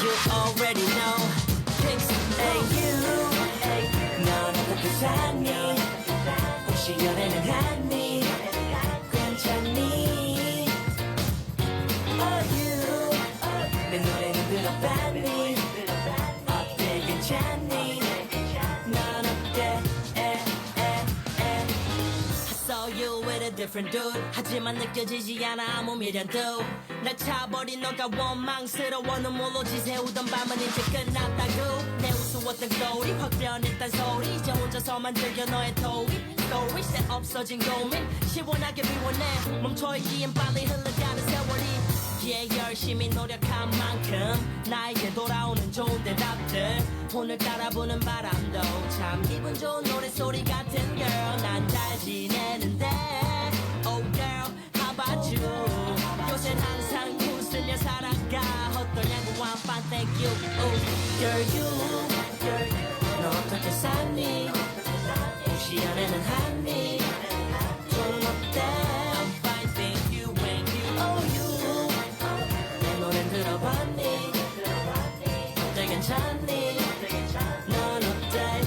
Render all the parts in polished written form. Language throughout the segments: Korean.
You already know Fix AU 넌 어떻게 사니 혹시 연애는 하니 괜찮니 Oh you 내 노래는 들어봤니 어때 괜찮니 넌 어때 I saw you with a different dude 하지만 느껴지지 않아 아무 미련도 날 차버린 너가 원망스러워 눈물로 지새우던 밤은 이제 끝났다고 내 우스웠던 거울이 확 변했단 소리 이제 혼자서만 즐겨 너의 토이 스토리 새 없어진 고민 시원하게 비워내 멈춰있기엔 빨리 흘러가는 세월이 Yeah 열심히 노력한 만큼 나에게 돌아오는 좋은 대답들 오늘따라 부는 바람도 참 기분 좋은 노래소리 같은 girl 난 잘 지내는데 Oh girl how about you 요샌 항상 웃으며 살아가 어떠냐고 I'm fine thank you Girl you 너 어떻게 사니 혹시 연애는 하니 너는 어때 I'm fine thank you and you Oh you 내 노래 들어봤니 어때 괜찮니 넌 어때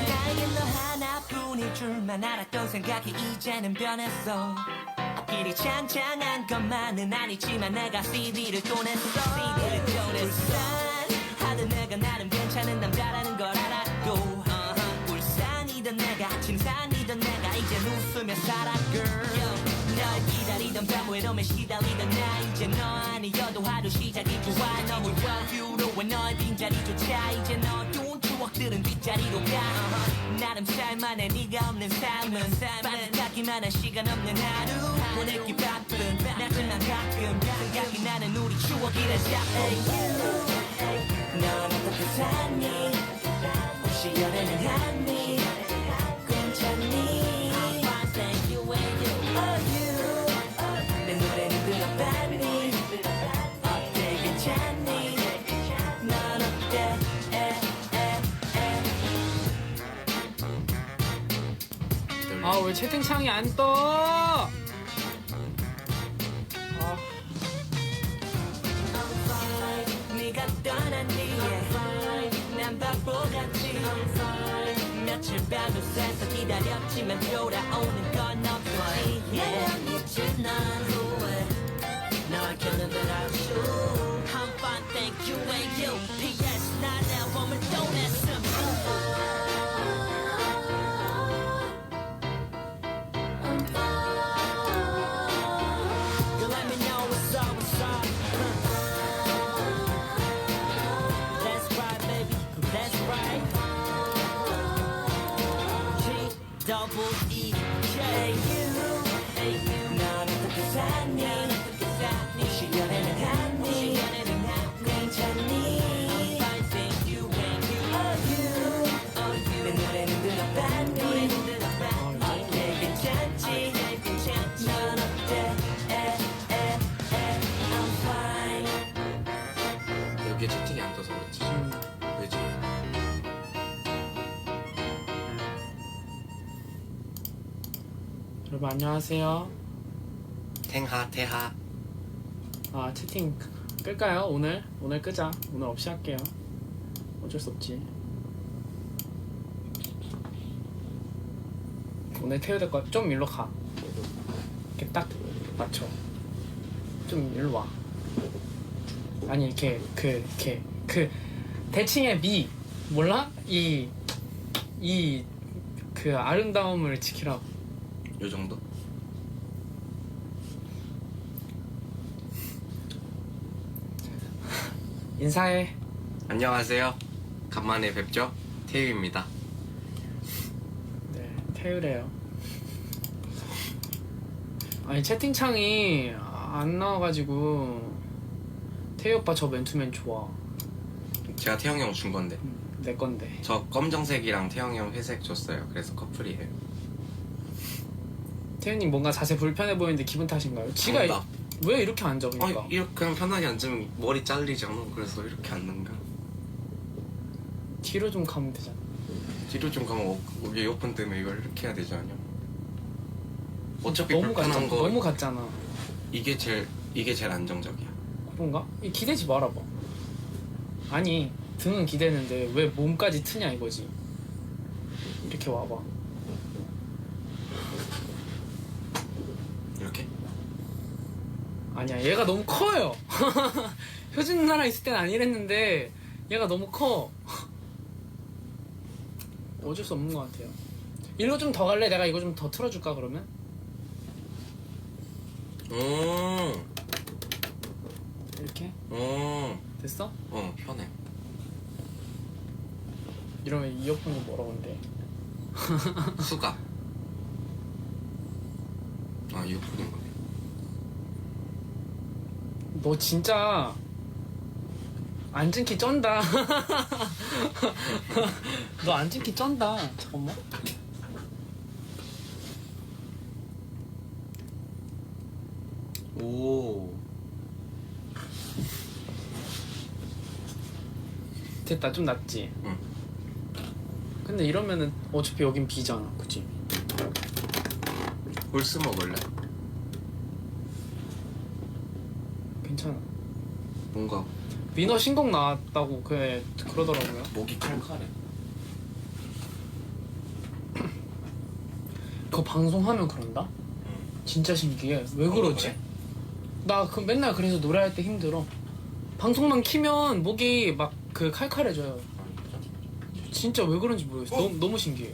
나에겐 너 하나뿐일 줄만 알았던 생각이 이제는 변했어 앞길이 창창한 것만은 아니지만 내가 CD를 또 냈어 불쌍하던 내가 나름 괜찮은 남자라는 걸 알았고 울산이던 내가 침산이던 내가 이젠 웃으며 살아 girl 널 기다리던 밤 외로움에 시달리던 나 이제 너 아니어도 하루 시작이 좋아 너무 여유로워 너의 빈자리조차 이제 너 좋은 추억들은 뒷자리로 가 나름 살만해 네가 없는 삶은 빠듯하기만 한 시간 없는 하루 보내기 바쁜 나지만 가끔 생각이 나는 우리 추억이라자 넌 어떻게 사니 혹시 연애는 하니 괜찮니 Thank you and you Oh you 내 노래는 들어봤니 어때 괜찮니 넌 어때 아 왜 채팅창이 안 떠? 네가 떠난 뒤에 난 바보같이 며칠 밤새서 기다렸지만 돌아오는 건 없었지 매년 잊지 난 후회 널 겨누는 하루 I'm fine thank you and you P.S. 난 앨범을 또 냈음 You let me know what's up, what's up That's right baby, that's right G-double-E-K 넌 어떻게 사니 혹시 연애는 하니 괜찮니 I think you and you Oh you 내 노래는 들어봤니 어때 괜찮지 넌 어때 I'm fine 여기에 채팅이 안 떠서 그렇지. 왜지? 여러분 안녕하세요. 탱하 태하. 아 채팅 끌까요? 오늘 끄자. 오늘 없이 할게요. 어쩔 수 없지. 오늘 태워야 될 거 좀 일로 가. 이렇게 딱 맞춰. 좀 일로 와. 아니 이렇게 그 대칭의 미 몰라? 이 그 아름다움을 지키라고. 요 정도? 인사해. 안녕하세요. 간만에 뵙죠. 태유입니다. 네, 태우래요. 아니 채팅창이 안 나와가지고 태우 오빠 저 맨투맨 좋아. 제가 태영이 형 준 건데. 내 건데. 저 검정색이랑 태영이 형 회색 줬어요. 그래서 커플이에요. 태우님 뭔가 자세 불편해 보이는데 기분 탓인가요? 지가 나. 왜 이렇게 앉아 그러니까? 이렇게 그냥 편하게 앉으면 머리 잘리잖아. 그래서 이렇게 앉는가? 뒤로 좀 가면 되잖아. 뒤로 좀 가면 여기 이어폰 때문에 이걸 이렇게 해야 되지 않냐? 어차피 너무 불편한 같잖아. 거 너무 같잖아. 이게 제일 안정적이야. 예쁜가? 기대지 말아봐. 아니 등은 기대는데 왜 몸까지 트냐 이거지. 이렇게 와봐. 이렇게? 아니야 얘가 너무 커요. 효진 누나랑 있을 땐 아니랬는데 얘가 너무 커. 어쩔 수 없는 것 같아요. 일로 좀 더 갈래? 내가 이거 좀 더 틀어줄까 그러면? 이렇게? 됐어? 편해. 이러면 이어폰이 뭐라 건데? 수가. 이어폰인 거네. 너 진짜 앉은 키 쩐다. 너 앉은 키 쩐다. 잠깐만. 오. 됐다. 좀 낫지? 응. 근데 이러면은 어차피 여긴 비잖아. 그치? 홀스 먹을래? 괜찮아. 뭔가 위너 신곡 나왔다고 그러더라고요. 목이 칼칼해. 그거 방송하면 그런다? 진짜 신기해. 왜 그러지? 그래? 나 맨날 그래서 노래할 때 힘들어. 방송만 키면 목이 막 칼칼해져요. 진짜 왜 그런지 모르겠어. 너무 신기해.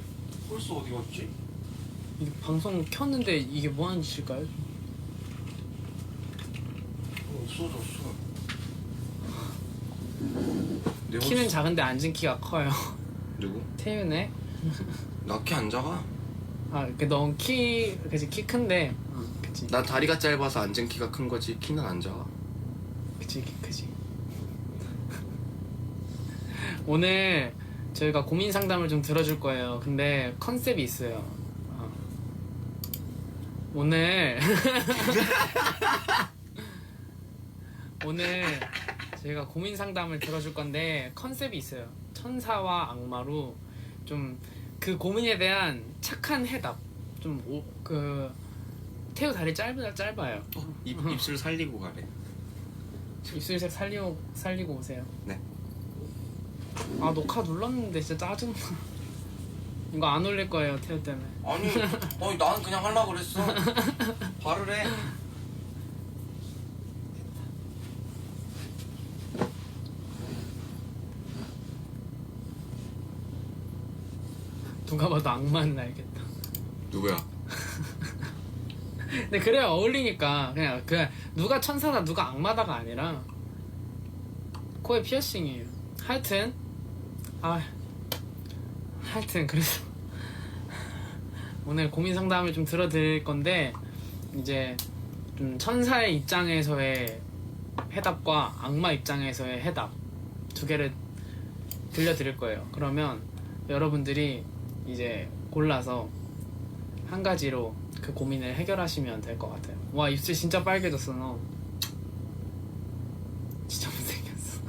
홀스 어디 갔지? 이게 방송 켰는데 이게 뭐 하는 짓일까요? 없어졌어. 키는 작은데 앉은 키가 커요. 누구? 태윤의? 나 키 안 작아. 넌 그치 키 큰데. 그치. 나 다리가 짧아서 앉은 키가 큰 거지. 키는 안 작아. 그치 키 크지. 오늘 저희가 고민 상담을 좀 들어줄 거예요. 근데 컨셉이 있어요. 오늘 오늘 저희가 고민 상담을 들어줄 건데 컨셉이 있어요. 천사와 악마로 좀 그 고민에 대한 착한 해답. 태우 다리 짧아요. 입술 살리고 가래. 입술색 살리고 오세요. 네. 녹화 눌렀는데 진짜 짜증나. 이거 안 올릴 거예요 태우 때문에. 아니 나는 그냥 하려고 그랬어. 발을 해. 누가 봐도 악마는 알겠다. 누구야? 근데 그래야 어울리니까 그냥 누가 천사다 누가 악마다가 아니라 코에 피어싱이에요. 하여튼 그래서 오늘 고민 상담을 좀 들어드릴 건데 이제 좀 천사의 입장에서의 해답과 악마 입장에서의 해답 두 개를 들려드릴 거예요. 그러면 여러분들이 이제 골라서 한 가지로 그 고민을 해결하시면 될 것 같아요. 와 입술 진짜 빨개졌어 너. 진짜 못생겼어.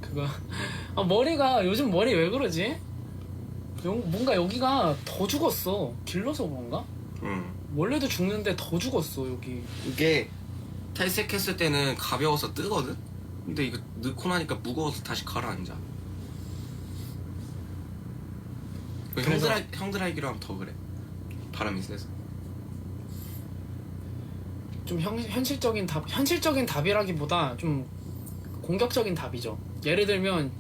그거 머리가 요즘 머리 왜 그러지? 뭔가 여기가 더 죽었어. 길러서 그런가? 원래도 죽는데 더 죽었어 여기. 이게 탈색했을 때는 가벼워서 뜨거든? 근데 이거 넣고 나니까 무거워서 다시 가라앉아. 그래서- 형들 알기로 하면 더 그래. 바람이 세서. 좀 현실적인 답이라기보다 좀 공격적인 답이죠. 예를 들면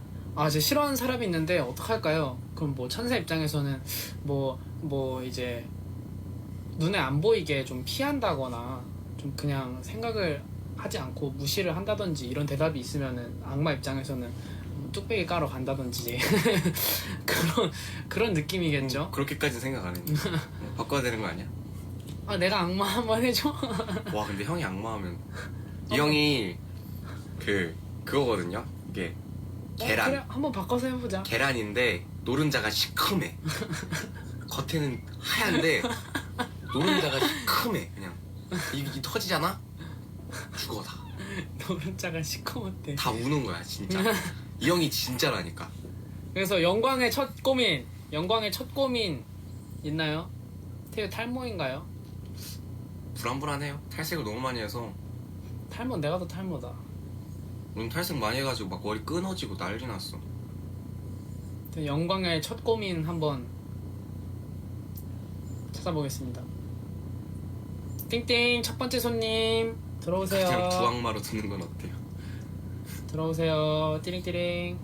제 싫어하는 사람이 있는데 어떡할까요? 그럼 뭐 천사 입장에서는 뭐 이제 눈에 안 보이게 좀 피한다거나 좀 그냥 생각을 하지 않고 무시를 한다든지 이런 대답이 있으면은 악마 입장에서는 뚝배기 까러 간다든지 그런 느낌이겠죠. 그렇게까지는 생각 안 했는데. 바꿔야 되는 거 아니야? 내가 악마 한번 해줘. 와 근데 형이 악마하면 이 형이 그거거든요. 이게 계란. 그래 한번 바꿔서 해보자. 계란인데 노른자가 시커매. 겉에는 하얀데 노른자가 시커매. 그냥 입이 터지잖아? 죽어 다. 노른자가 시커멓대. 다 우는 거야 진짜. 이 형이 진짜라니까. 그래서 영광의 첫 고민 있나요? 태우 탈모인가요? 불안불안해요. 탈색을 너무 많이 해서. 탈모 내가 더 탈모다. 우린 탈색 많이 해가지고 막 머리 끊어지고 난리 났어. 영광의 첫 고민 한번 찾아보겠습니다. 띵띵 첫 번째 손님 들어오세요. 그냥 두악마로 듣는 건 어때요? 들어오세요. 띠링띠링.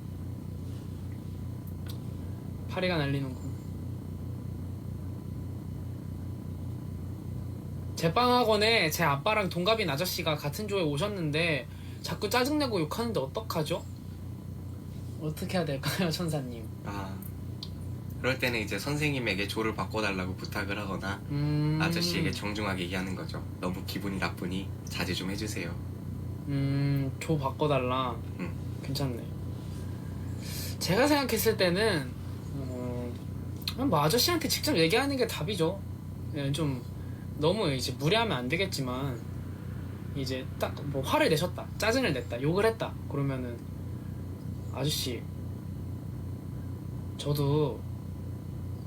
파리가 날리는군. 제 빵학원에 제 아빠랑 동갑인 아저씨가 같은 조에 오셨는데 자꾸 짜증내고 욕하는데 어떡하죠? 어떻게 해야 될까요, 천사님? 아, 그럴 때는 이제 선생님에게 조를 바꿔달라고 부탁을 하거나 아저씨에게 정중하게 얘기하는 거죠. 너무 기분이 나쁘니 자제 좀 해주세요. 조 바꿔달라. 음. 괜찮네. 제가 생각했을 때는 뭐 아저씨한테 직접 얘기하는 게 답이죠. 예, 좀 너무 이제 무리하면 안 되겠지만 이제 딱 뭐 화를 내셨다, 짜증을 냈다, 욕을 했다 그러면은 아저씨 저도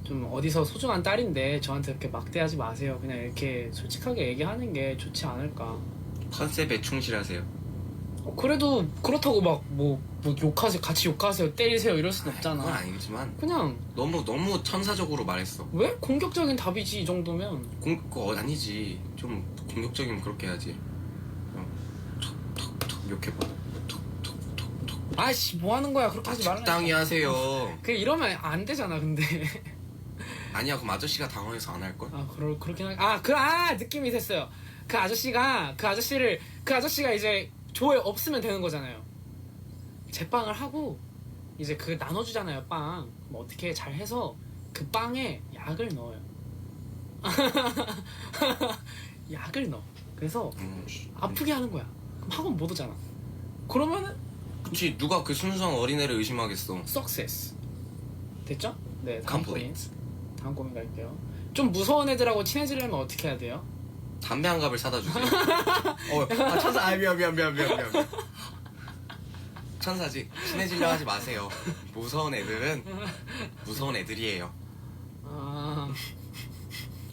좀 어디서 소중한 딸인데 저한테 이렇게 막대하지 마세요. 그냥 이렇게 솔직하게 얘기하는 게 좋지 않을까. 컨셉에 충실하세요. 그래도 그렇다고 막 뭐 욕하세요, 같이 욕하세요, 때리세요 이럴 순 그건 없잖아. 아니지만 그냥 너무 천사적으로 말했어. 왜 공격적인 답이지 이 정도면. 그거 아니지. 좀 공격적이면 그렇게 해야지. 톡톡톡 욕해봐. 톡톡톡톡. 아이씨 뭐 하는 거야 그렇게 하지 말라. 적당히 하세요. 그 이러면 안 되잖아 근데. 아니야, 그럼 아저씨가 당황해서 안 할걸? 아 그렇긴 하. 느낌이 됐어요. 그 아저씨가 이제 조에 없으면 되는 거잖아요. 제빵을 하고 이제 그 나눠주잖아요 빵. 뭐 어떻게 잘 해서 그 빵에 약을 넣어요. 약을 넣어. 그래서 아프게 하는 거야. 그럼 학원 못 오잖아. 그러면은 그치, 누가 그 순수한 어린애를 의심하겠어. 석세스. 됐죠? 네, 다음 고민. 컴플레이트. 다음 고민 갈게요. 좀 무서운 애들하고 친해지려면 어떻게 해야 돼요? 담배 한 갑을 사다 주세요. 천사. 아, 미안. 천사지. 친해지려 하지 마세요. 무서운 애들은 무서운 애들이에요. 아,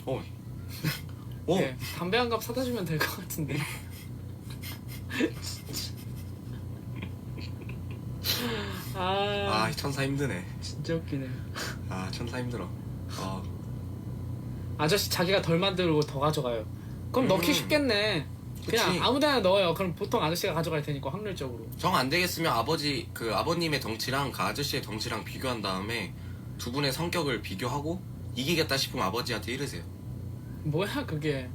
오. 네, 담배 한 갑 사다 주면 될 것 같은데. 아, 천사 힘드네. 진짜 웃기네. 아, 천사 힘들어. 아저씨 자기가 덜 만들고 더 가져가요. 그럼 넣기 쉽겠네. 그냥 그치. 아무데나 넣어요. 그럼 보통 아저씨가 가져갈 테니까 확률적으로. 정 안 되겠으면 아버님의 덩치랑 그 아저씨의 덩치랑 비교한 다음에 두 분의 성격을 비교하고 이기겠다 싶으면 아버지한테 이르세요. 뭐야 그게.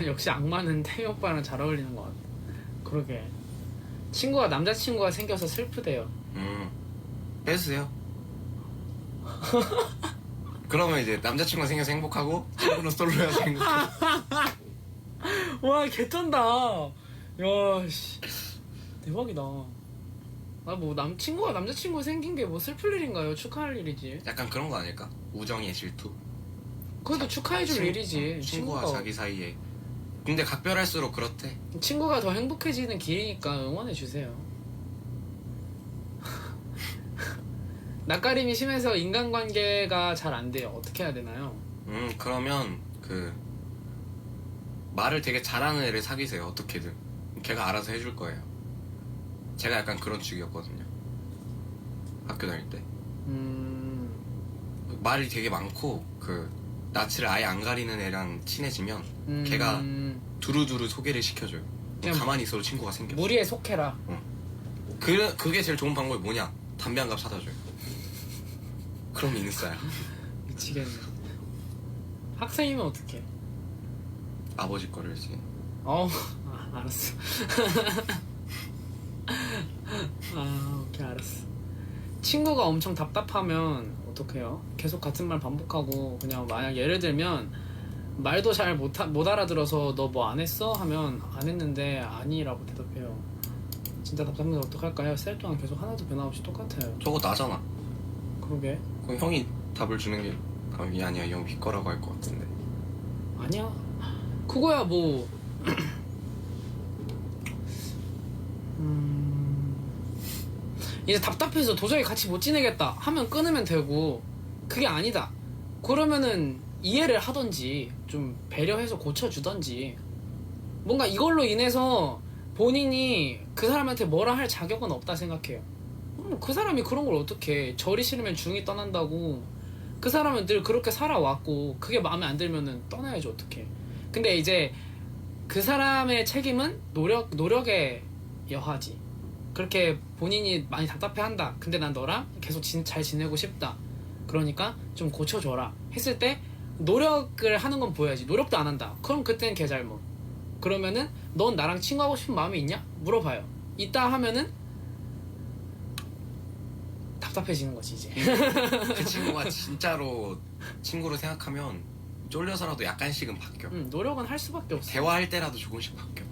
역시 악마는 태희 오빠랑 잘 어울리는 것 같아. 그러게. 남자친구가 생겨서 슬프대요. 뺏으세요. 그러면 이제 남자친구가 생겨서 행복하고 친구는 솔로여서 행복하고. 와 개쩐다. 야 씨. 대박이다. 아 뭐 남자친구가 생긴 게 뭐 슬플 일인가요? 축하할 일이지. 약간 그런 거 아닐까? 우정의 질투. 그것도 축하해줄 일이지. 친구와 자기 사이에. 근데 각별할수록 그렇대. 친구가 더 행복해지는 길이니까 응원해주세요. 낯가림이 심해서 인간관계가 잘 안 돼요. 어떻게 해야 되나요? 그러면 말을 되게 잘하는 애를 사귀세요. 어떻게든 걔가 알아서 해줄 거예요. 제가 약간 그런 축이었거든요. 학교 다닐 때 말이 되게 많고 낯을 아예 안 가리는 애랑 친해지면 걔가 두루두루 소개를 시켜줘요. 그냥 가만히 있어도 친구가 생겨. 무리에 속해라. 그게 제일 좋은 방법이 뭐냐? 담배 한 갑 사다 줘요. 그럼 인싸야. 미치겠네. 학생이면 어떡해? 아버지 거를 이제. 알았어. 오케이 알았어. 친구가 엄청 답답하면 어떡해요? 계속 같은 말 반복하고 그냥 만약 예를 들면 말도 잘 못 알아들어서 너 뭐 안 했어? 하면 안 했는데 아니라고 대답해요. 진짜 답답해서 어떡할까요? 셀 동안 계속 하나도 변함없이 똑같아요. 저거 나잖아. 그러게. 그럼 형이 답을 주는 게 답이 아니야. 형 빗거라고 할 것 같은데. 아니야. 그거야 뭐. 이제 답답해서 도저히 같이 못 지내겠다 하면 끊으면 되고, 그게 아니다 그러면은 이해를 하던지 좀 배려해서 고쳐주던지 뭔가 이걸로 인해서 본인이 그 사람한테 뭐라 할 자격은 없다 생각해요. 그 사람이 그런 걸 어떻게 절이 싫으면 중이 떠난다고. 그 사람은 늘 그렇게 살아왔고 그게 마음에 안 들면은 떠나야지 어떡해. 근데 이제 그 사람의 책임은 노력에 여하지. 그렇게 본인이 많이 답답해한다. 근데 난 너랑 계속 잘 지내고 싶다. 그러니까 좀 고쳐줘라 했을 때 노력을 하는 건 보여야지. 노력도 안 한다. 그럼 그때는 걔 잘못. 그러면은 넌 나랑 친구하고 싶은 마음이 있냐? 물어봐요. 있다 하면은 답답해지는 거지 이제. 그 친구가 진짜로 친구로 생각하면 쫄려서라도 약간씩은 바뀌어. 노력은 할 수밖에 없어. 대화할 때라도 조금씩 바뀌어.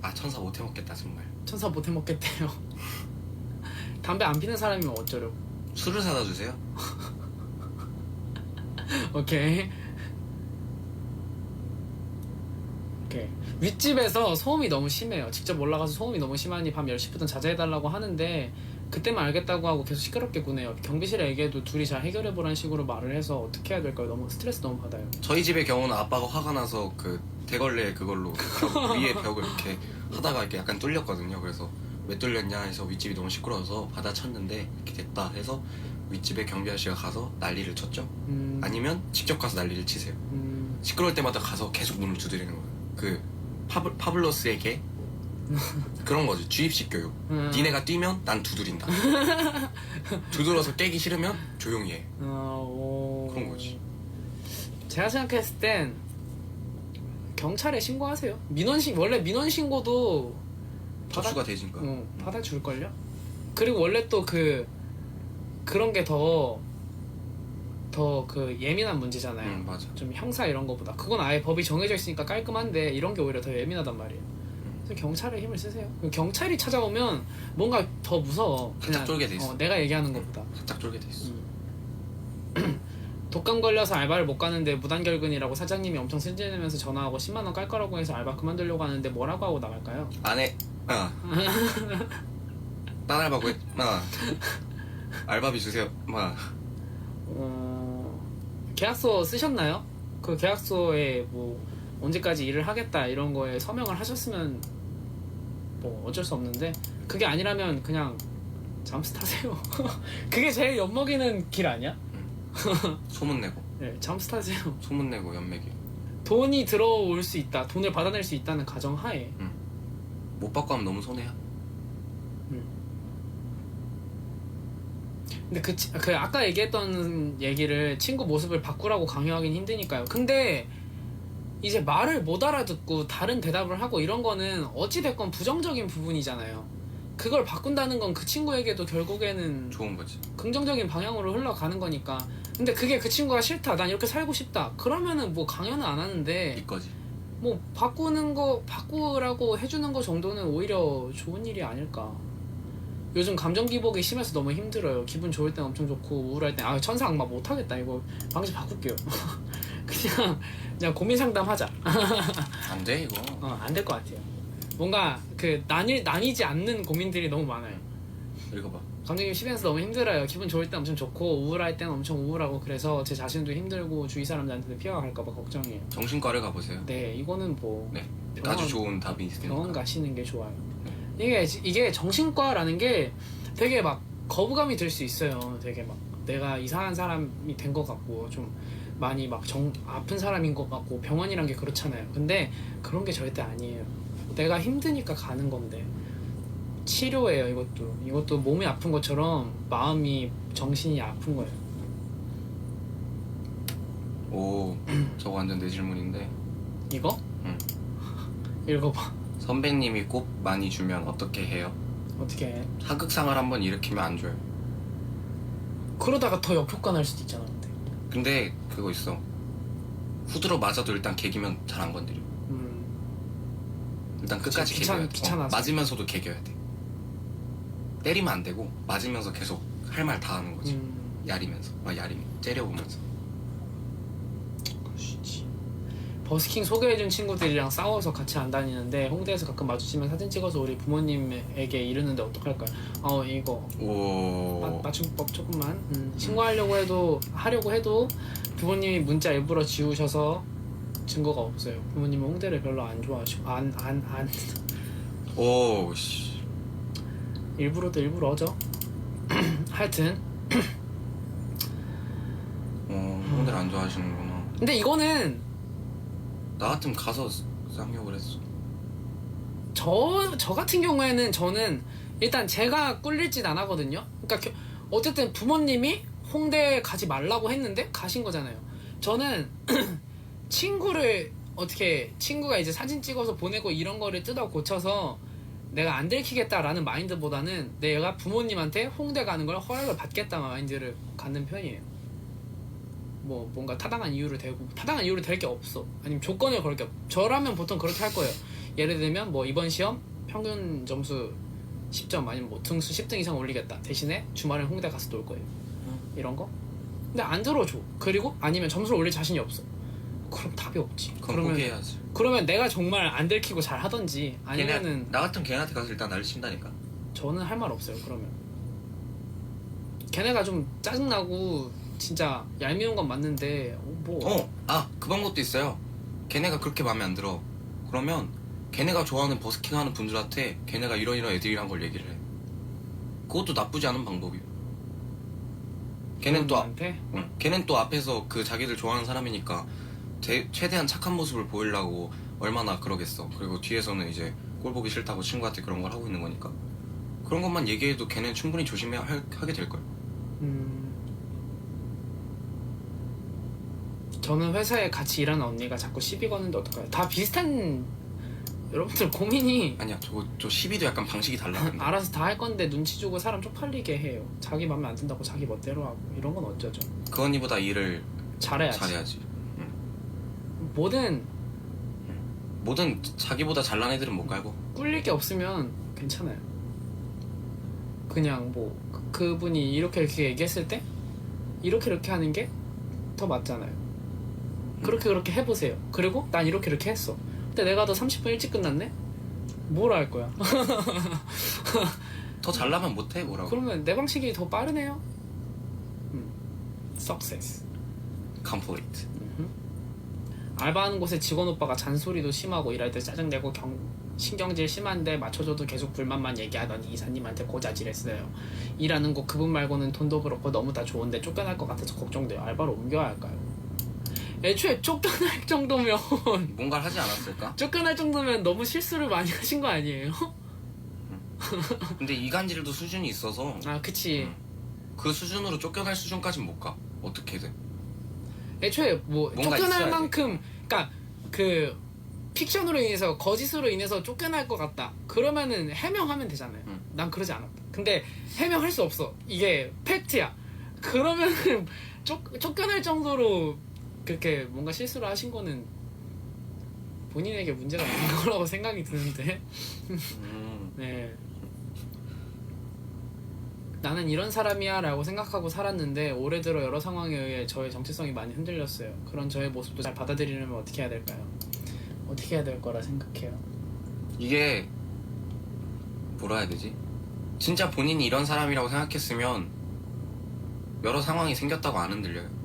아 천사 못 해먹겠다 정말. 천사 못 해먹겠대요. 담배 안 피는 사람이면 어쩌려고. 술을 사다 주세요. 오케이. 윗집에서 소음이 너무 심해요. 직접 올라가서 소음이 너무 심하니 밤 10시부터 자제해달라고 하는데 그때만 알겠다고 하고 계속 시끄럽게 구네요. 경비실에 얘기해도 둘이 잘 해결해보라는 식으로 말을 해서 어떻게 해야 될까요? 너무 스트레스 너무 받아요. 저희 집의 경우는 아빠가 화가 나서 그 대걸레 그걸로 벽 위에 벽을 이렇게 하다가 이렇게 약간 뚫렸거든요. 그래서 왜 뚫렸냐 해서 윗집이 너무 시끄러워서 받아쳤는데 이렇게 됐다 해서 윗집에 경비 아저씨가 가서 난리를 쳤죠. 아니면 직접 가서 난리를 치세요. 시끄러울 때마다 가서 계속 문을 두드리는 거예요. 그 파블로스의 개 그런 거지. 주입식 교육. 니네가 뛰면 난 두드린다. 두드려서 깨기 싫으면 조용히 해. 그런 거지. 제가 생각했을 땐 경찰에 신고하세요. 원래 민원 신고도 접수가 되니까. 받아줄걸요? 그리고 원래 또 그런 게 더 그 예민한 문제잖아요. 맞아. 좀 형사 이런 거보다. 그건 아예 법이 정해져 있으니까 깔끔한데 이런 게 오히려 더 예민하단 말이에요. 그래서 경찰에 힘을 쓰세요. 경찰이 찾아오면 뭔가 더 무서워. 살짝 쫄게 돼 있어. 내가 얘기하는 것보다. 살짝 쫄게 돼 있어. 독감 걸려서 알바를 못 가는데 무단결근이라고 사장님이 엄청 승질내면서 전화하고 10만원 깔 거라고 해서 알바 그만두려고 하는데 뭐라고 하고 나갈까요? 안에 딴 알바고 알바비 주세요. 계약서 쓰셨나요? 그 계약서에 뭐 언제까지 일을 하겠다 이런 거에 서명을 하셨으면 뭐 어쩔 수 없는데 그게 아니라면 그냥 잠수 타세요. 그게 제일 엿먹이는 길 아니야? 소문 내고. 네, 잠수 타세요. 소문 내고 연맥이. 돈이 들어올 수 있다, 돈을 받아낼 수 있다는 가정하에. 못 받고 하면 너무 손해야. 근데 그 아까 얘기했던 얘기를 친구 모습을 바꾸라고 강요하긴 힘드니까요. 근데 이제 말을 못 알아듣고 다른 대답을 하고 이런 거는 어찌됐건 부정적인 부분이잖아요. 그걸 바꾼다는 건 그 친구에게도 결국에는 좋은 거지. 긍정적인 방향으로 흘러가는 거니까. 근데 그게 그 친구가 싫다, 난 이렇게 살고 싶다, 그러면은 뭐 강요는 안 하는데 이거지. 뭐 바꾸라고 해주는 거 정도는 오히려 좋은 일이 아닐까. 요즘 감정 기복이 심해서 너무 힘들어요. 기분 좋을 땐 엄청 좋고 우울할 땐 천사 악마 못하겠다, 이거 방식 바꿀게요. 그냥 고민 상담하자. 안 돼 이거. 안 될 것 같아요. 뭔가 나뉘지 않는 고민들이 너무 많아요. 읽어봐. 감정이 심해서 너무 힘들어요. 기분 좋을 땐 엄청 좋고 우울할 땐 엄청 우울하고 그래서 제 자신도 힘들고 주위 사람들한테도 피해가 갈까봐 걱정이에요. 정신과를 가보세요. 네, 이거는 뭐 네, 아주 좋은 답이 있으니까. 병원 가시는 게 좋아요. 이게 정신과라는 게 되게 막 거부감이 들 수 있어요. 되게 막 내가 이상한 사람이 된 것 같고 좀 많이 막 아픈 사람인 것 같고 병원이란 게 그렇잖아요. 근데 그런 게 절대 아니에요. 내가 힘드니까 가는 건데 치료예요. 이것도 몸이 아픈 것처럼 마음이 정신이 아픈 거예요. 오, 저거 완전 내 질문인데. 이거? 응. 읽어봐. 선배님이 꽃 많이 주면 어떻게 해요? 어떻게 해? 하극상을 한번 일으키면 안 줘요. 그러다가 더 역효과 날 수도 있잖아. 근데 그거 있어. 후드로 맞아도 일단 개기면 잘 안 건드려. 일단 끝까지 개겨야 돼. 귀찮아서. 맞으면서도 개겨야 돼. 때리면 안 되고 맞으면서 계속 할 말 다 하는 거지. 야리면서 째려보면서. 버스킹 소개해준 친구들이랑 싸워서 같이 안 다니는데 홍대에서 가끔 마주치면 사진 찍어서 우리 부모님에게 이르는데 어떡할까요? 이거 오. 맞춤법 조금만 신고하려고 하려고 해도 부모님이 문자 일부러 지우셔서 증거가 없어요. 부모님은 홍대를 별로 안 좋아하시고 오 씨. 일부러도 일부러죠. 하여튼 형들 안 좋아하시는구나. 근데 이거는 나 같으면 가서 쌍욕을 했어. 저 같은 경우에는 저는 일단 제가 꿀릴 짓 안 하거든요. 그러니까 어쨌든 부모님이 홍대 가지 말라고 했는데 가신 거잖아요. 저는 친구가 이제 사진 찍어서 보내고 이런 거를 뜯어 고쳐서 내가 안 들키겠다라는 마인드보다는 내가 부모님한테 홍대 가는 걸 허락을 받겠다 마인드를 갖는 편이에요. 뭐 뭔가 타당한 이유를 댈 게 없어. 아니면 조건을 걸 게 없어. 저라면 보통 그렇게 할 거예요. 예를 들면 뭐 이번 시험 평균 점수 10점 아니면 뭐 등수 10등 이상 올리겠다. 대신에 주말에 홍대 가서 놀 거예요. 이런 거? 근데 안 들어줘. 그리고 아니면 점수를 올릴 자신이 없어. 그럼 답이 없지. 그럼 포기해야지. 그러면 내가 정말 안 들키고 잘 하던지 아니면은 나 같으면 걔네한테 가서 일단 나를 친다니까. 저는 할 말 없어요. 그러면 걔네가 좀 짜증나고 진짜 얄미운 건 맞는데 그 방법도 있어요. 걔네가 그렇게 마음에 안 들어. 그러면 걔네가 좋아하는 버스킹하는 분들한테 걔네가 이런 애들이란 걸 얘기를 해. 그것도 나쁘지 않은 방법이에요. 걔는 또 앞에서 그 자기들 좋아하는 사람이니까 최대한 착한 모습을 보이려고 얼마나 그러겠어. 그리고 뒤에서는 이제 꼴 보기 싫다고 친구한테 그런 걸 하고 있는 거니까 그런 것만 얘기해도 걔는 충분히 조심해야 하게 될걸. 저는 회사에 같이 일하는 언니가 자꾸 시비 거는데 어떡해요? 다 비슷한 여러분들 고민이 아니야 저 시비도 약간 방식이 달라. 알아서 다 할 건데 눈치 주고 사람 쪽팔리게 해요. 자기 맘에 안 든다고 자기 멋대로 하고 이런 건 어쩌죠? 그 언니보다 일을 잘해야지. 뭐든 자기보다 잘난 애들은 못 갈고 꿀릴 게 없으면 괜찮아요. 그냥 뭐 그분이 이렇게 얘기했을 때 이렇게 하는 게 더 맞잖아요. 그렇게 해보세요. 그리고 난 이렇게 했어. 근데 내가 더 30분 일찍 끝났네? 뭐라 할 거야? 더 잘나면 못해 뭐라고. 그러면 내 방식이 더 빠르네요. Success. Complete. 알바하는 곳에 직원 오빠가 잔소리도 심하고 일할 때 짜증내고 신경질 심한데 맞춰줘도 계속 불만만 얘기하더니 이사님한테 고자질했어요. 일하는 곳 그분 말고는 돈도 그렇고 너무 다 좋은데 쫓겨날 것 같아서 걱정돼요. 알바로 옮겨야 할까요? 애초에 쫓겨날 정도면 뭔가를 하지 않았을까? 쫓겨날 정도면 너무 실수를 많이 하신 거 아니에요? 근데 이간질도 수준이 있어서 그치. 그 수준으로 쫓겨날 수준까진 못 가. 어떻게든 애초에 뭐 쫓겨날 만큼 그러니까 그 픽션으로 인해서 거짓으로 인해서 쫓겨날 것 같다 그러면은 해명하면 되잖아요. 난 그러지 않았다. 근데 해명할 수 없어. 이게 팩트야. 그러면은 쫓겨날 정도로 그렇게 뭔가 실수를 하신 거는 본인에게 문제가 있는 거라고 생각이 드는데 네. 나는 이런 사람이야 라고 생각하고 살았는데 올해 들어 여러 상황에 의해 저의 정체성이 많이 흔들렸어요. 그런 저의 모습도 잘 받아들이려면 어떻게 해야 될까요? 어떻게 해야 될 거라 생각해요? 이게 뭐라 해야 되지? 진짜 본인이 이런 사람이라고 생각했으면 여러 상황이 생겼다고 안 흔들려요.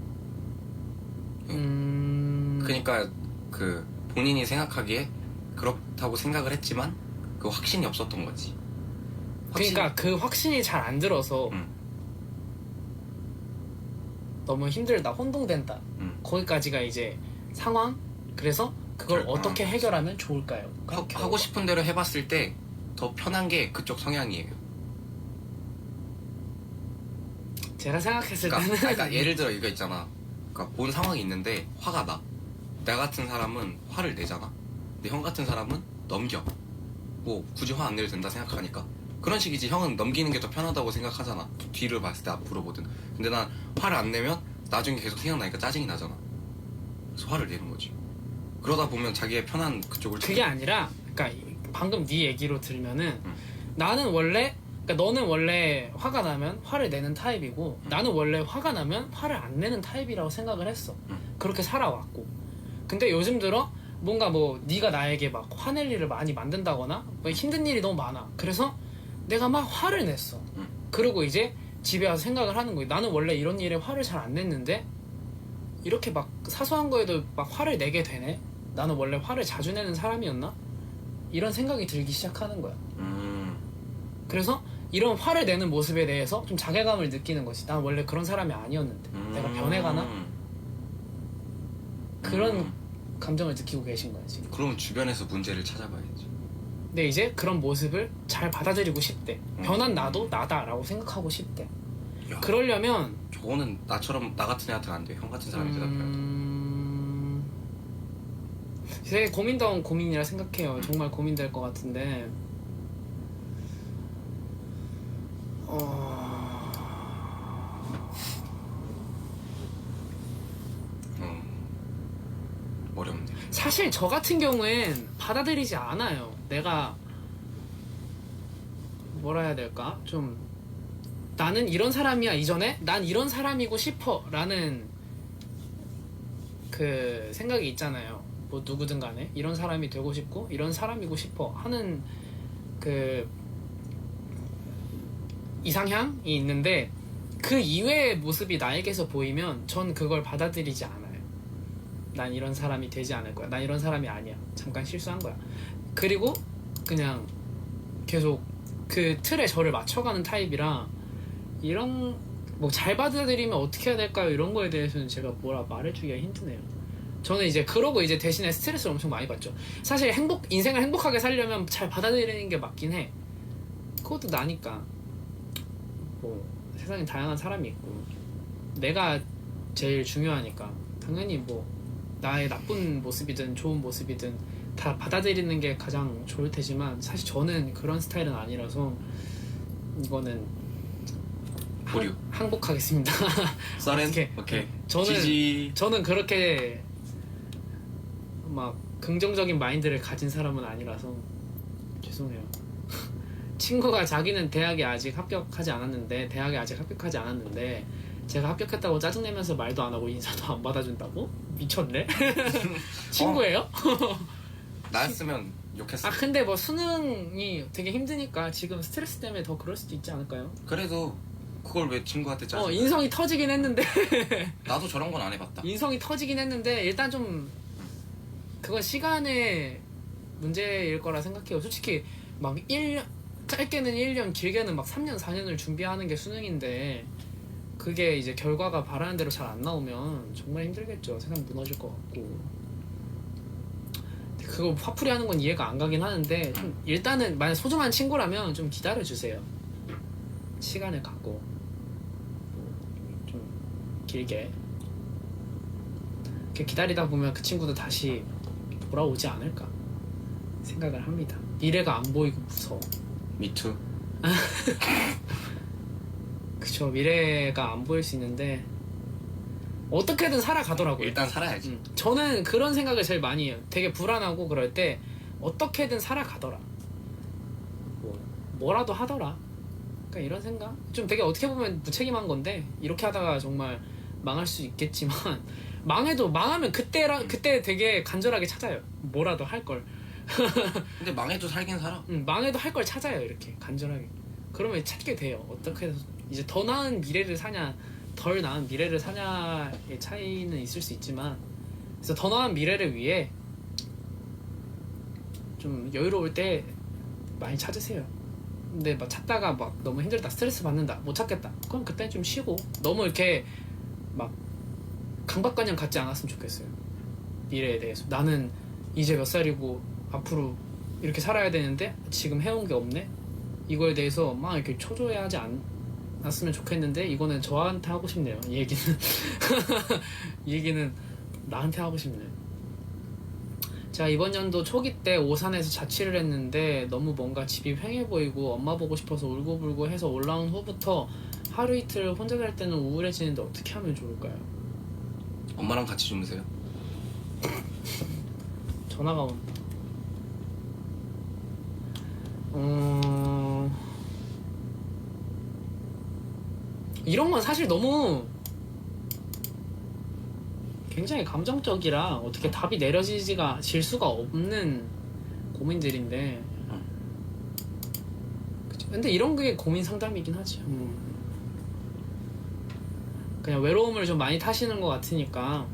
그러니까 그 본인이 생각하기에 그렇다고 생각을 했지만 그 확신이 없었던 거지. 그러니까 그 확신이 잘 안 들어서 너무 힘들다, 혼동된다. 거기까지가 이제 상황. 그래서 그걸 어떻게 해결하면 좋을까요? 하고 싶은 대로 해봤을 때 더 편한 게 그쪽 성향이에요. 제가 생각했을 때는 그러니까 예를 들어 이거 있잖아. 그러니까 본 상황이 있는데 화가 나. 나 같은 사람은 화를 내잖아. 근데 형 같은 사람은 넘겨. 뭐 굳이 화 안 내도 된다 생각하니까. 그런 식이지. 형은 넘기는 게 더 편하다고 생각하잖아. 뒤를 봤을 때 앞으로 보든. 근데 난 화를 안 내면 나중에 계속 생각나니까 짜증이 나잖아. 그래서 화를 내는 거지. 그러다 보면 자기의 편한 그쪽을 그게 아니라 그러니까 방금 네 얘기로 들면은 나는 원래 그러니까 너는 원래 화가 나면 화를 내는 타입이고 나는 원래 화가 나면 화를 안 내는 타입이라고 생각을 했어. 그렇게 살아왔고 근데 요즘 들어 뭔가 뭐 네가 나에게 막 화낼 일을 많이 만든다거나 뭐 힘든 일이 너무 많아. 그래서 내가 막 화를 냈어. 그리고 이제 집에 와서 생각을 하는 거야. 나는 원래 이런 일에 화를 잘 안 냈는데 이렇게 막 사소한 거에도 막 화를 내게 되네. 나는 원래 화를 자주 내는 사람이었나? 이런 생각이 들기 시작하는 거야. 그래서 이런 화를 내는 모습에 대해서 좀 자괴감을 느끼는 거지. 난 원래 그런 사람이 아니었는데 내가 변해가나? 그런 감정을 느끼고 계신 거야 지금. 그러면 주변에서 문제를 찾아봐야지. 근데 이제 그런 모습을 잘 받아들이고 싶대. 변한 나도 나다라고 생각하고 싶대. 야, 그러려면 저거는 나처럼 나 같은 애한테는 안 돼. 형 같은 사람이 대답해야 돼. 되게 고민다운 고민이라 생각해요. 정말 고민될 것 같은데 어렵네. 사실 저 같은 경우엔 받아들이지 않아요. 내가 뭐라 해야 될까? 좀 나는 이런 사람이야 이전에 난 이런 사람이고 싶어 라는 그 생각이 있잖아요. 뭐 누구든 간에 이런 사람이 되고 싶고 이런 사람이고 싶어 하는 그 이상향이 있는데 그 이외의 모습이 나에게서 보이면 전 그걸 받아들이지 않아요. 난 이런 사람이 되지 않을 거야. 난 이런 사람이 아니야. 잠깐 실수한 거야. 그리고 그냥 계속 그 틀에 저를 맞춰가는 타입이라 이런 뭐 잘 받아들이면 어떻게 해야 될까요? 이런 거에 대해서는 제가 뭐라 말해주기가 힘드네요. 저는 이제 그러고 이제 대신에 스트레스를 엄청 많이 받죠. 사실 인생을 행복하게 살려면 잘 받아들이는 게 맞긴 해. 그것도 나니까 뭐 세상에 다양한 사람이 있고 내가 제일 중요하니까 당연히 뭐 나의 나쁜 모습이든 좋은 모습이든 다 받아들이는 게 가장 좋을 테지만 사실 저는 그런 스타일은 아니라서 이거는 보류. 항복하겠습니다. 썰엔? 오케이. 오케이. 저는 저는 그렇게 막 긍정적인 마인드를 가진 사람은 아니라서 죄송해요. 친구가 자기는 대학에 아직 합격하지 않았는데 제가 합격했다고 짜증내면서 말도 안 하고 인사도 안 받아준다고? 미쳤네? 친구예요? 나였으면 욕했어. 근데 뭐 수능이 되게 힘드니까 지금 스트레스 때문에 더 그럴 수도 있지 않을까요? 그래도 그걸 왜 친구한테 짜증? 인성이 터지긴 했는데 나도 저런 건 안 해봤다. 인성이 터지긴 했는데 일단 좀 그건 시간의 문제일 거라 생각해요. 솔직히 막 1년 짧게는 1년 길게는 막 3년 4년을 준비하는 게 수능인데 그게 이제 결과가 바라는 대로 잘 안 나오면 정말 힘들겠죠. 세상 무너질 것 같고 그거 화풀이 하는 건 이해가 안 가긴 하는데 좀 일단은 만약 소중한 친구라면 좀 기다려주세요. 시간을 갖고 좀 길게 이렇게 기다리다 보면 그 친구도 다시 돌아오지 않을까 생각을 합니다. 미래가 안 보이고 무서워. 미투. 그쵸. 미래가 안 보일 수 있는데 어떻게든 살아가더라고요. 일단 살아야지. 저는 그런 생각을 제일 많이 해요. 되게 불안하고 그럴 때 어떻게든 살아가더라. 뭐라도 하더라. 그러니까 이런 생각? 좀 되게 어떻게 보면 무책임한 건데 이렇게 하다가 정말 망할 수 있겠지만 망하면 그때 되게 간절하게 찾아요. 뭐라도 할 걸. 근데 망해도 살긴 살아. 망해도 할 걸 찾아요. 이렇게 간절하게. 그러면 찾게 돼요. 어떻게 해서 이제 더 나은 미래를 사냐 덜 나은 미래를 사냐의 차이는 있을 수 있지만 그래서 더 나은 미래를 위해 좀 여유로울 때 많이 찾으세요. 근데 막 찾다가 막 너무 힘들다 스트레스 받는다 못 찾겠다 그럼 그때 좀 쉬고 너무 이렇게 막 강박관념 갖지 않았으면 좋겠어요. 미래에 대해서 나는 이제 몇 살이고 앞으로 이렇게 살아야 되는데 지금 해온 게 없네. 이거에 대해서 막 이렇게 초조해하지 않았으면 좋겠는데 이거는 저한테 하고 싶네요. 이 얘기는 이 얘기는 나한테 하고 싶네. 자, 이번 연도 초기 때 오산에서 자취를 했는데 너무 뭔가 집이 휑해 보이고 엄마 보고 싶어서 울고불고 해서 올라온 후부터 하루 이틀 혼자 살 때는 우울해지는데 어떻게 하면 좋을까요? 엄마랑 같이 주무세요. 전화가 온다. 이런 건 사실 너무 굉장히 감정적이라 어떻게 답이 내려지지가 질 수가 없는 고민들인데. 그치? 근데 이런 게 고민 상담이긴 하지. 그냥 외로움을 좀 많이 타시는 것 같으니까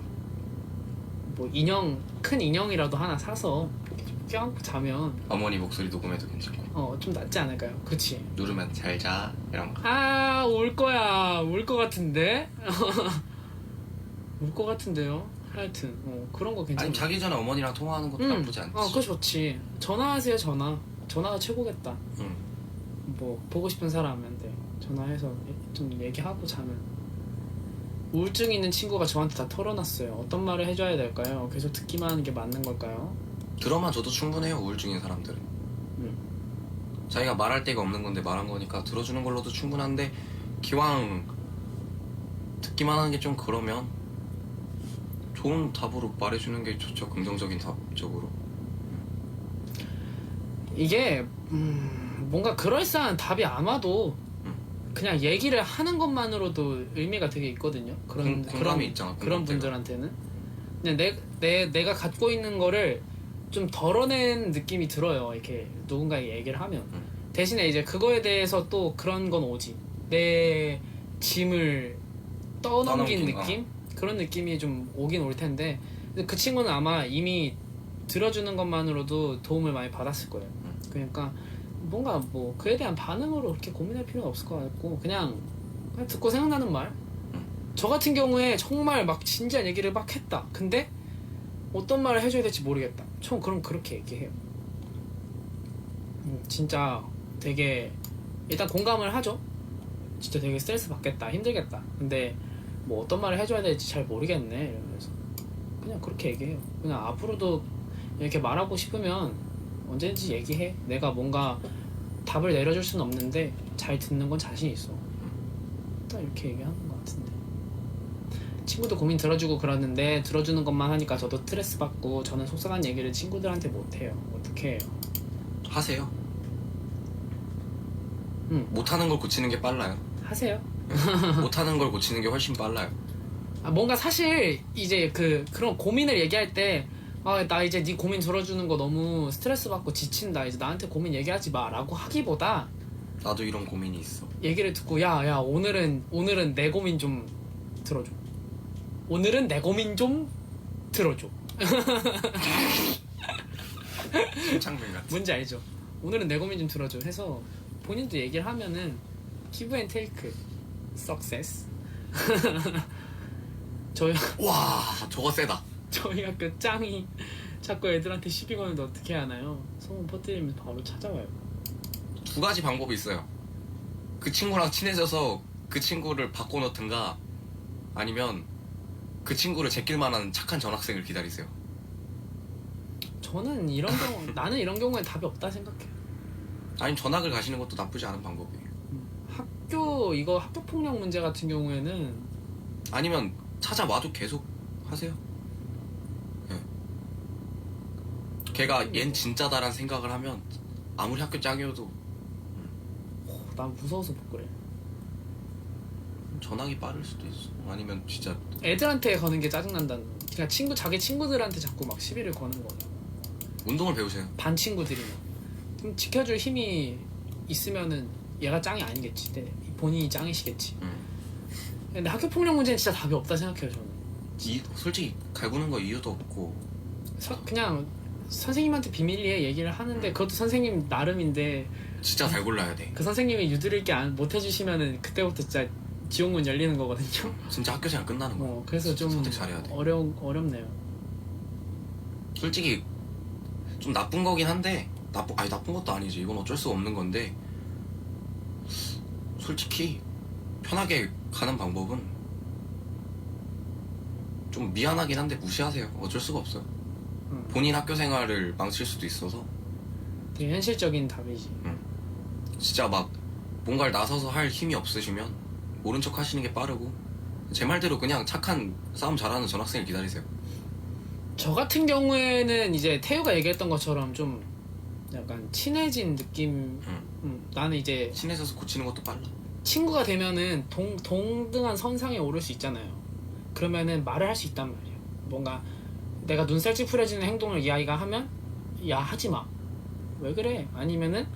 뭐 인형, 큰 인형이라도 하나 사서 이렇게 좀 껴안고 자면 어머니 목소리 녹음해도 괜찮고 좀 낫지 않을까요? 그치? 누르면 잘 자 이런 거. 아, 울 거야. 울 것 같은데? 울 것 같은데요? 하여튼 그런 거 괜찮아. 아니 자기 전에 어머니랑 통화하는 것도 나쁘지 않지. 그거 좋지. 전화하세요. 전화가 최고겠다. 뭐 보고 싶은 사람한테 전화해서 좀 얘기하고 자면. 우울증 있는 친구가 저한테 다 털어놨어요. 어떤 말을 해줘야 될까요? 계속 듣기만 하는 게 맞는 걸까요? 들어만 줘도 충분해요. 우울증인 사람들은. 자기가 말할 데가 없는 건데 말한 거니까 들어주는 걸로도 충분한데 기왕 듣기만 하는 게 좀 그러면 좋은 답으로 말해주는 게 좋죠. 긍정적인 답적으로. 이게 뭔가 그럴싸한 답이 아마도 그냥 얘기를 하는 것만으로도 의미가 되게 있거든요. 공감이 있잖아. 그런 공감대가. 분들한테는. 그냥 내가 갖고 있는 거를 좀 덜어낸 느낌이 들어요. 이렇게 누군가에게 얘기를 하면. 대신에 이제 그거에 대해서 또 그런 건 오지. 내 짐을 떠넘긴 느낌? 그런 느낌이 좀 오긴 올 텐데 근데 그 친구는 아마 이미 들어주는 것만으로도 도움을 많이 받았을 거예요. 그러니까 뭔가 뭐 그에 대한 반응으로 그렇게 고민할 필요는 없을 것 같고 그냥 듣고 생각나는 말. 저 같은 경우에 정말 막 진지한 얘기를 막 했다. 근데 어떤 말을 해줘야 될지 모르겠다. 그럼 그렇게 얘기해요. 진짜 되게 일단 공감을 하죠. 진짜 되게 스트레스 받겠다, 힘들겠다. 근데 뭐 어떤 말을 해줘야 될지 잘 모르겠네 이러면서 그냥 그렇게 얘기해요. 그냥 앞으로도 이렇게 말하고 싶으면 언제든지 얘기해. 내가 뭔가 답을 내려줄 수는 없는데 잘 듣는 건 자신 있어. 딱 이렇게 얘기하는 것 같은데. 친구도 고민 들어주고 그러는데 들어주는 것만 하니까 저도 스트레스 받고 저는 속상한 얘기를 친구들한테 못해요. 어떻게 해요? 하세요. 못하는 걸 고치는 게 빨라요. 하세요. 못하는 걸 고치는 게 훨씬 빨라요. 뭔가 사실 이제 그런 고민을 얘기할 때 나 이제 네 고민 들어주는 거 너무 스트레스 받고 지친다. 이제 나한테 고민 얘기하지 마 라고 하기보다 나도 이런 고민이 있어. 얘기를 듣고 야 오늘은 내 고민 좀 들어줘. 오늘은 내 고민 좀 들어줘. 심창근 같은. 뭔지 알죠? 오늘은 내 고민 좀 들어줘 해서 본인도 얘기를 하면은 기브 앤 테이크 석세스. 와 저거 세다. 저희 학교 짱이 자꾸 애들한테 시비 거는데 어떻게 하나요? 소문 퍼뜨리면 바로 찾아와요. 두 가지 방법이 있어요. 그 친구랑 친해져서 그 친구를 바꿔놓든가 아니면 그 친구를 제낄 만한 착한 전학생을 기다리세요. 저는 나는 이런 경우엔 답이 없다 생각해요. 아니면 전학을 가시는 것도 나쁘지 않은 방법이에요. 학교 폭력 문제 같은 경우에는 아니면 찾아와도 계속 하세요. 네. 걔가 얜 진짜다란 생각을 하면 아무리 학교 짱이어도 난 무서워서 못 그래. 전학이 빠를 수도 있어. 아니면 진짜 애들한테 거는 게 짜증난다는 거. 그냥 자기 친구들한테 자꾸 막 시비를 거는 거야. 운동을 배우세요. 반 친구들이면. 그럼 지켜줄 힘이 있으면은 얘가 짱이 아니겠지. 본인이 짱이시겠지. 근데 학교 폭력 문제는 진짜 답이 없다 생각해요 저는. 솔직히 갈구는 거 이유도 없고 그냥 선생님한테 비밀리에 얘기를 하는데 그것도 선생님 나름인데 진짜 잘 골라야 돼. 그 선생님이 유두를 게 못 해주시면은 그때부터 진짜 지옥문 열리는 거거든요. 진짜 학교 생활 끝나는 거. 그래서 좀 선택 잘해야 돼. 어렵네요. 솔직히 좀 나쁜 거긴 한데 나쁜 것도 아니지. 이건 어쩔 수 없는 건데 솔직히 편하게 가는 방법은 좀 미안하긴 한데 무시하세요. 어쩔 수가 없어요. 본인 학교 생활을 망칠 수도 있어서 되게 현실적인 답이지. 진짜 막 뭔가를 나서서 할 힘이 없으시면 모른 척 하시는 게 빠르고 제 말대로 그냥 착한 싸움 잘하는 전학생을 기다리세요. 저 같은 경우에는 이제 태우가 얘기했던 것처럼 좀 약간 친해진 느낌. 나는 이제 친해져서 고치는 것도 빨라. 친구가 되면은 동등한 선상에 오를 수 있잖아요. 그러면은 말을 할 수 있단 말이에요. 뭔가 내가 눈살 찌푸려지는 행동을 이 아이가 하면 야 하지마 왜 그래 아니면은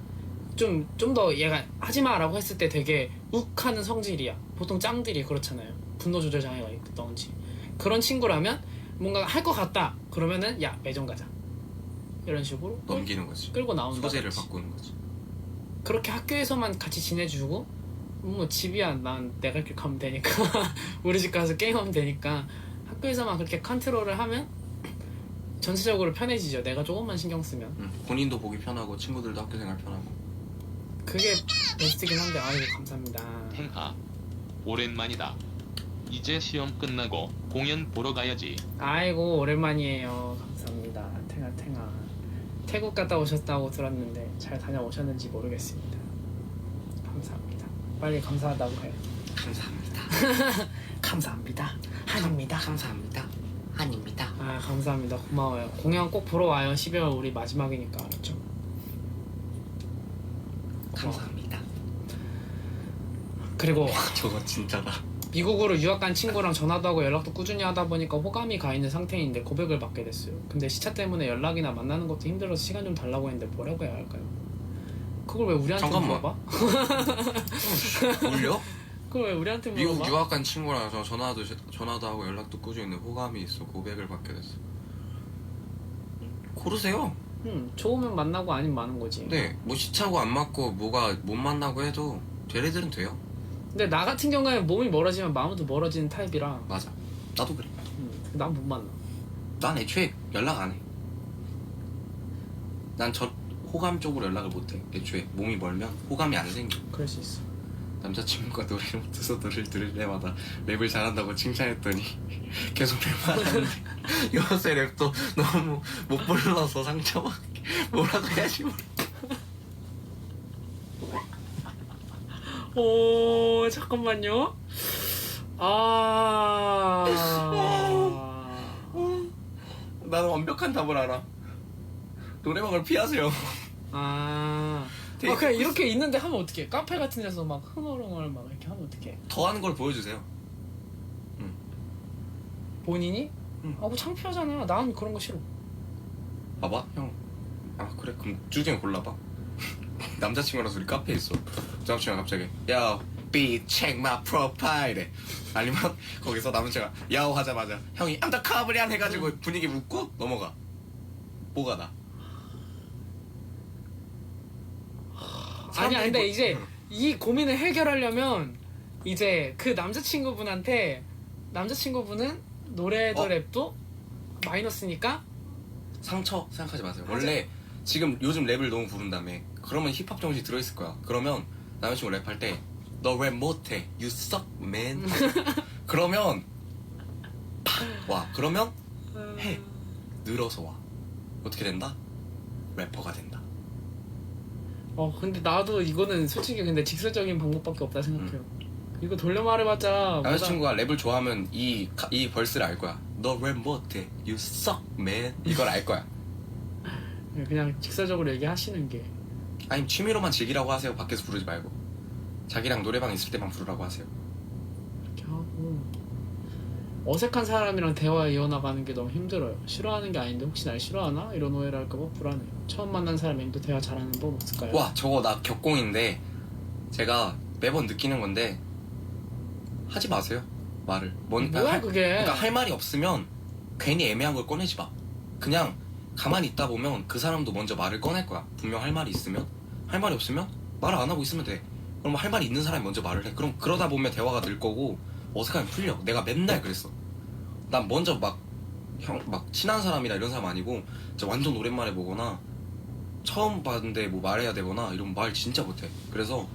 좀 더 얘가 하지마라고 했을 때 되게 욱하는 성질이야. 보통 짱들이 그렇잖아요. 분노 조절 장애가 있던지 그런 친구라면 뭔가 할 것 같다 그러면은 야 매점 가자 이런 식으로 넘기는 거지. 끌고 나온다. 소재를 바꾸는 거지. 그렇게 학교에서만 같이 지내주고 뭐 집이야 난 내가 길 가면 되니까 우리 집 가서 게임하면 되니까 학교에서만 그렇게 컨트롤을 하면 전체적으로 편해지죠. 내가 조금만 신경 쓰면 본인도 보기 편하고 친구들도 학교 생활 편하고. 그게 베스트긴 한데 아이고 감사합니다. 탱하 오랜만이다. 이제 시험 끝나고 공연 보러 가야지. 아이고 오랜만이에요. 감사합니다. 탱아 태국 갔다 오셨다고 들었는데 잘 다녀오셨는지 모르겠습니다. 감사합니다. 빨리 감사하다고 해. 감사합니다. 감사합니다. 한입니다. 감사합니다. 아닙니다. 아 감사합니다. 고마워요. 공연 꼭 보러 와요. 12월 우리 마지막이니까 알았죠? 감사합니다. 그리고 저거 진짜다. 미국으로 유학 간 친구랑 전화도 하고 연락도 꾸준히 하다 보니까 호감이 가 있는 상태인데 고백을 받게 됐어요. 근데 시차 때문에 연락이나 만나는 것도 힘들어서 시간 좀 달라고 했는데 뭐라고 해야 할까요? 그걸 왜 우리한테 잠깐만. 물어봐? 울려? 그걸 왜 우리한테 물어봐? 미국 유학 간 친구랑 저 전화도 하고 연락도 꾸준히 호감이 있어. 고백을 받게 됐어. 고르세요. 좋으면 만나고 아니면 마는 거지. 네, 뭐 시차고 안 맞고 뭐가 못 만나고 해도 될 애들은 돼요. 근데 나 같은 경우에는 몸이 멀어지면 마음도 멀어지는 타입이라 맞아. 나도 그래. 난 못 만나. 난 애초에 연락 안 해. 난 저 호감 쪽으로 연락을 못 해. 애초에 몸이 멀면 호감이 안 생겨. 그럴 수 있어. 남자친구가 노래를 못해서 노래를 들을 때마다 랩을 잘한다고 칭찬했더니 계속 랩만 하는데 요새 랩도 너무 못 불러서 상처받게 뭐라고 해야지 모르겠어. 오 잠깐만요. 나는 완벽한 답을 알아. 노래방을 피하세요. 그냥 이렇게 있는데 하면 어떡해? 카페 같은 데서 막 흥얼흥얼 막 이렇게 하면 어떡해? 더하는 걸 보여주세요. 본인이? 응. 뭐 창피하잖아. 난 그런 거 싫어. 봐봐 형. 아 그래 그럼 둘 중에 골라봐. 남자친구랑 둘이 카페에 있어. 남자친구가 갑자기 야 B check my profile 이래. 아니면 거기서 남자친구가 야오 하자마자 형이 I'm the cover이안 해가지고 분위기 웃고 넘어가. 뭐가 나? 아니야 근데 이제 이 고민을 해결하려면 이제 그 남자친구분한테 남자친구분은 노래도 랩도 마이너스니까 상처 생각하지 마세요. 원래 지금 요즘 랩을 너무 부른다며. 그러면 힙합 정신이 들어있을 거야. 그러면 남자친구 랩할 때 너 랩 못해 you suck man 그러면 팍 와. 그러면 해. 늘어서 와. 어떻게 된다? 래퍼가 된다. 근데 나도 이거는 솔직히 근데 직설적인 방법밖에 없다 생각해요. 이거 돌려 말해봤자 남자친구가 랩을 좋아하면 이 벌스를 알 거야. 너 랩 못해 you suck man 이걸 알 거야. 그냥 직설적으로 얘기하시는 게 아니면 취미로만 즐기라고 하세요. 밖에서 부르지 말고 자기랑 노래방 있을 때만 부르라고 하세요. 이렇게 하고 어색한 사람이랑 대화 이어나가는 게 너무 힘들어요. 싫어하는 게 아닌데 혹시 날 싫어하나? 이런 오해를 할까봐 불안해요. 처음 만난 사람이랑 대화 잘하는 법 없을까요? 와 저거 나 격공인데 제가 매번 느끼는 건데 하지 마세요. 말을 뭐야 그게? 그러니까 할 말이 없으면 괜히 애매한 걸 꺼내지 마. 그냥 가만히 있다 보면 그 사람도 먼저 말을 꺼낼 거야. 분명 할 말이 있으면. 할 말이 없으면 말을 안 하고 있으면 돼. 그럼 할 말이 있는 사람이 먼저 말을 해. 그럼 그러다 보면 대화가 늘 거고 어색하면 풀려. 내가 맨날 그랬어. 난 먼저 막 친한 사람이나 이런 사람 아니고 진짜 완전 오랜만에 보거나 처음 봤는데 뭐 말해야 되거나 이러면 말 진짜 못해. 그래서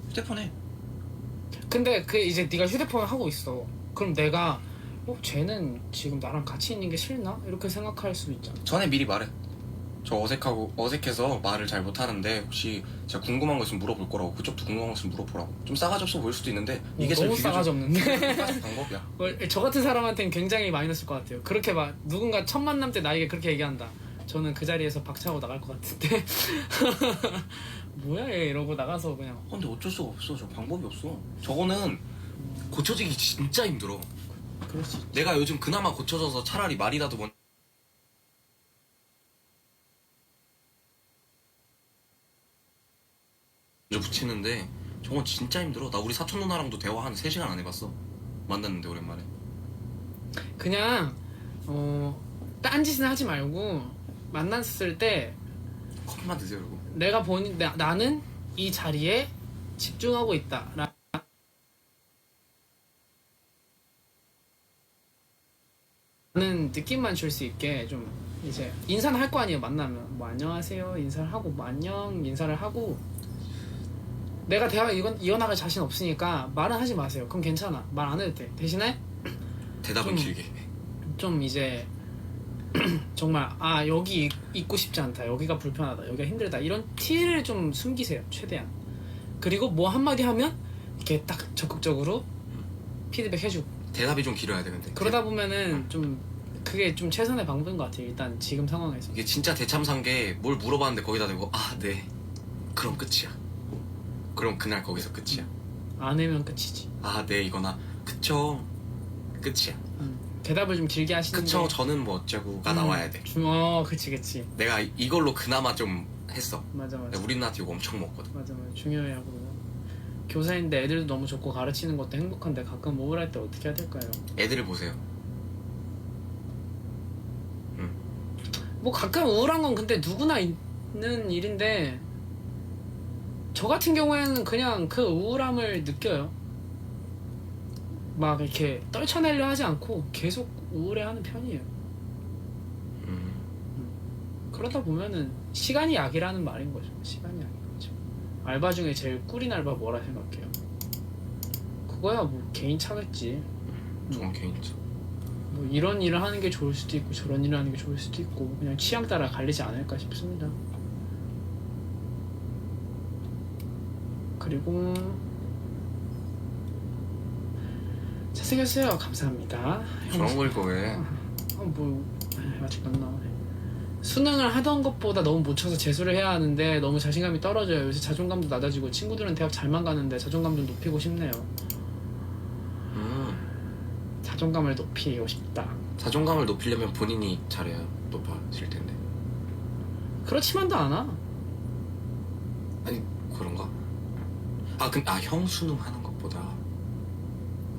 휴대폰 해. 근데 그 이제 네가 휴대폰을 하고 있어. 그럼 내가 쟤는 지금 나랑 같이 있는 게 싫나? 이렇게 생각할 수도 있잖아. 전에 미리 말해. 저 어색해서 말을 잘 못하는데 혹시 제가 궁금한 거 있으면 물어볼 거라고. 그쪽도 궁금한 거 있으면 물어보라고. 좀 싸가지 없어 보일 수도 있는데 이게 제일 너무 싸가지 없는데? 방법이야. 저 같은 사람한테는 굉장히 마이너스일 것 같아요. 그렇게 막 누군가 첫 만남 때 나에게 그렇게 얘기한다. 저는 그 자리에서 박차고 나갈 것 같은데 뭐야 얘 이러고 나가서 그냥 근데 어쩔 수가 없어. 저 방법이 없어. 저거는 고쳐지기 진짜 힘들어. 그럴 수 있지. 내가 요즘 그나마 고쳐져서 차라리 말이라도 먼저 붙이는데 저건 진짜 힘들어. 나 우리 사촌 누나랑도 대화 한 3시간 안 해봤어. 만났는데 오랜만에. 그냥 딴짓은 하지 말고 만났을 때 커피만 드세요 그리고. 내가 나는 이 자리에 집중하고 있다 라는 느낌만 줄 수 있게 좀 이제 인사는 할 거 아니에요. 만나면 뭐 안녕하세요 인사를 하고 뭐 안녕 인사를 하고 내가 대화 이어나갈 자신 없으니까 말은 하지 마세요. 그럼 괜찮아. 말 안 해도 돼. 대신에 대답은 좀- 길게. 좀 이제 정말 아 여기 있고 싶지 않다, 여기가 불편하다, 여기가 힘들다 이런 티를 좀 숨기세요 최대한. 그리고 뭐 한마디 하면 이렇게 딱 적극적으로 피드백 해주고 대답이 좀 길어야 돼 근데. 그러다 보면은 좀 그게 좀 최선의 방법인 것 같아요. 일단 지금 상황에서. 이게 진짜 대참사인 게 뭘 물어봤는데 거기다 대고 아 네 그럼 끝이야. 그럼 그날 거기서 끝이야. 안 해면 끝이지. 아 네 이거나 그쵸 끝이야. 대답을 좀 길게 하시는 그쵸 게 저는 뭐 어쩌고가 나와야 돼. 그치 내가 이걸로 그나마 좀 했어. 맞아 근데 우리 누나한테 이거 엄청 먹거든. 맞아 중요해요. 그거 교사인데 애들도 너무 좋고 가르치는 것도 행복한데 가끔 우울할 때 어떻게 해야 될까요? 애들을 보세요. 뭐 가끔 우울한 건 근데 누구나 있는 일인데 저 같은 경우에는 그냥 그 우울함을 느껴요. 막 이렇게 떨쳐내려 하지 않고 계속 우울해하는 편이에요. 그러다 보면은 시간이 약이라는 말인 거죠. 시간이 약인 거죠. 알바 중에 제일 꿀인 알바 뭐라 생각해요? 그거야 뭐 개인 차겠지. 저건 개인적. 뭐 이런 일을 하는 게 좋을 수도 있고 저런 일을 하는 게 좋을 수도 있고 그냥 취향 따라 갈리지 않을까 싶습니다. 그리고 잘생겼어요. 감사합니다. 저런 걸 거에 아직 안 나오네. 수능을 하던 것보다 너무 못 쳐서 재수를 해야 하는데 너무 자신감이 떨어져요. 요새 자존감도 낮아지고 친구들은 대학 잘만 가는데 자존감 좀 높이고 싶네요. 자존감을 높이고 싶다. 자존감을 높이려면 본인이 잘해야 높아질 텐데. 그렇지만도 않아. 아니 그런가? 형 수능 하는 것보다.